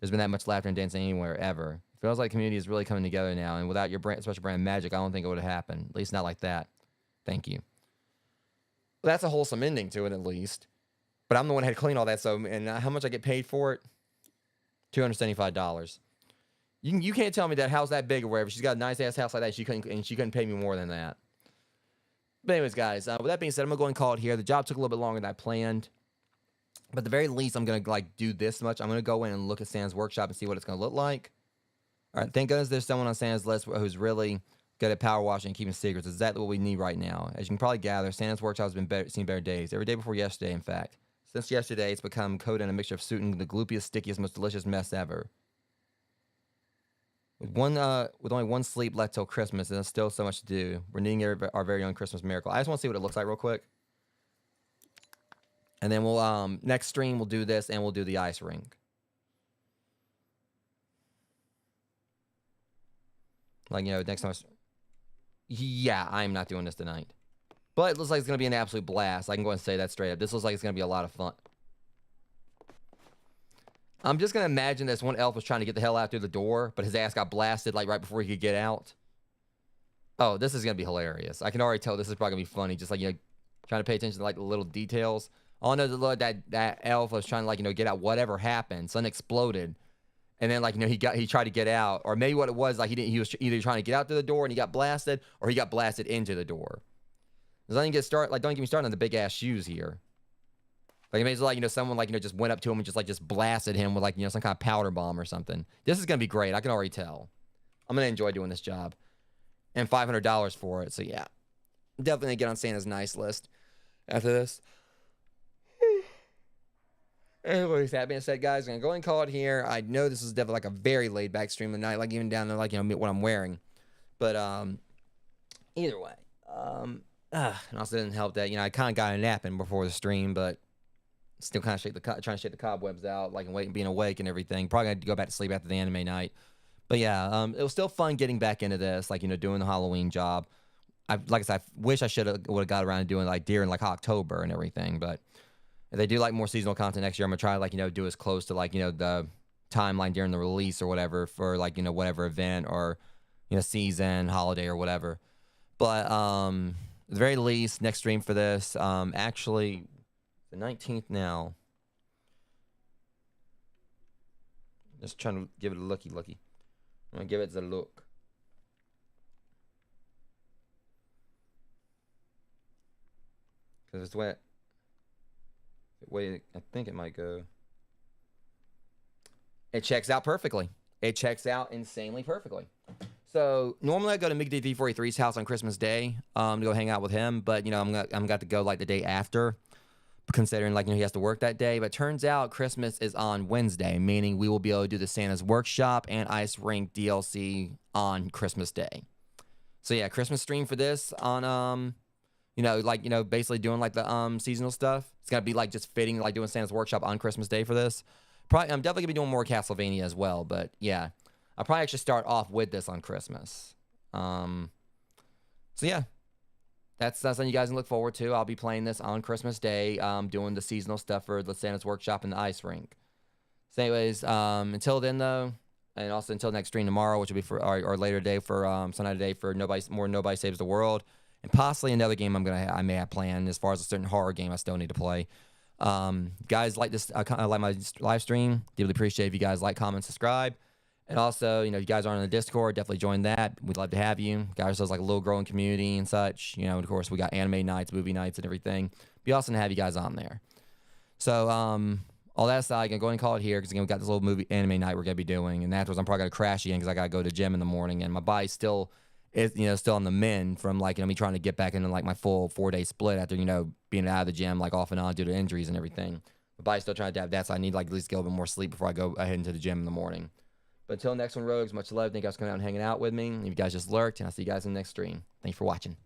there's been that much laughter and dancing anywhere, ever. It feels like the community is really coming together now, and without your special brand of magic, I don't think it would have happened. At least not like that. Thank you. Well, that's a wholesome ending to it, at least. But I'm the one who had to clean all that, so, and how much I get paid for it? $275. You can't tell me that house that big or wherever. She's got a nice ass house like that. She couldn't pay me more than that. But anyways, guys, with that being said, I'm gonna go ahead and call it here. The job took a little bit longer than I planned, but at the very least, I'm gonna like do this much. I'm gonna go in and look at Santa's workshop and see what it's gonna look like. All right, thank goodness there's someone on Santa's list who's really good at power washing and keeping secrets. It's exactly what we need right now. As you can probably gather, Santa's workshop has been seen better days. Every day before yesterday, in fact. Since yesterday, it's become coated in a mixture of suiting the gloopiest, stickiest, most delicious mess ever. With only one sleep left till Christmas, and there's still so much to do. We're needing our very own Christmas miracle. I just want to see what it looks like real quick, and then we'll next stream we'll do this, and we'll do the ice rink. Like next time. Yeah, I'm not doing this tonight, but it looks like it's gonna be an absolute blast. I can go and say that straight up. This looks like it's gonna be a lot of fun. I'm just going to imagine this one elf was trying to get the hell out through the door, but his ass got blasted like right before he could get out. Oh, this is going to be hilarious. I can already tell this is probably going to be funny. Just like, trying to pay attention to like the little details. All I know that elf was trying to like, get out whatever happened. Something exploded. And then like, he tried to get out, or maybe what it was, like he was either trying to get out through the door and he got blasted, or he got blasted into the door. Don't get me started on the big ass shoes here. Like, maybe like, someone, like, just went up to him and just blasted him with, like, some kind of powder bomb or something. This is going to be great. I can already tell. I'm going to enjoy doing this job. And $500 for it. So, yeah. Definitely get on Santa's nice list after this. Anyways, that being said, guys, I'm going to go and call it here. I know this is definitely, like, a very laid-back stream tonight. Like, even down to, like, what I'm wearing. But, either way. And also didn't help that, I kind of got a nap in before the stream, but... Still kind of trying to shake the cobwebs out, like, and being awake and everything. Probably going to go back to sleep after the anime night. But yeah, it was still fun getting back into this, like, doing the Halloween job. Like I said, I wish I would have got around to doing like during like October and everything. But if they do like more seasonal content next year, I'm gonna try like do as close to like the timeline during the release or whatever for like whatever event or season, holiday or whatever. But at the very least, next stream for this, actually the 19th now. Just trying to give it a looky. I'm gonna give it the look. Because it's wet. Wait, I think it might go. It checks out perfectly. It checks out insanely perfectly. So normally I go to Mickey D483's house on Christmas Day to go hang out with him, but I'm got to go like the day after, considering like he has to work that day. But turns out Christmas is on Wednesday, meaning we will be able to do the Santa's Workshop and Ice Rink DLC on Christmas Day. So yeah, Christmas stream for this on basically doing like the seasonal stuff. It's gonna be like just fitting like doing Santa's Workshop on Christmas Day for this. Probably I'm definitely gonna be doing more Castlevania as well, but yeah. I'll probably actually start off with this on Christmas. So yeah, that's something you guys can look forward to. I'll be playing this on Christmas Day, doing the seasonal stuff for the Santa's Workshop and the Ice Rink. So anyways, until then though, and also until next stream tomorrow, which will be for our later day for Sunday today for Nobody Saves the World, and possibly another game I may have planned as far as a certain horror game I still need to play. Guys, like this, like my live stream. Deeply appreciate if you guys like, comment, subscribe. And also, if you guys aren't on the Discord, definitely join that. We'd love to have you. Got ourselves like a little growing community and such. Of course, we got anime nights, movie nights, and everything. Be awesome to have you guys on there. So, all that aside, I'm going to go ahead and call it here because, again, we got this little movie anime night we're going to be doing. And afterwards, I'm probably going to crash again because I got to go to the gym in the morning. And my body's still is, still on the mend from, like, me trying to get back into, like, my full 4-day split after, being out of the gym, like, off and on due to injuries and everything. My body's still trying to adapt that, so I need, like, at least get a little bit more sleep before I go ahead into the gym in the morning. But until next one, Rogues, much love. Thank you guys for coming out and hanging out with me. If you guys just lurked, and I'll see you guys in the next stream. Thanks for watching.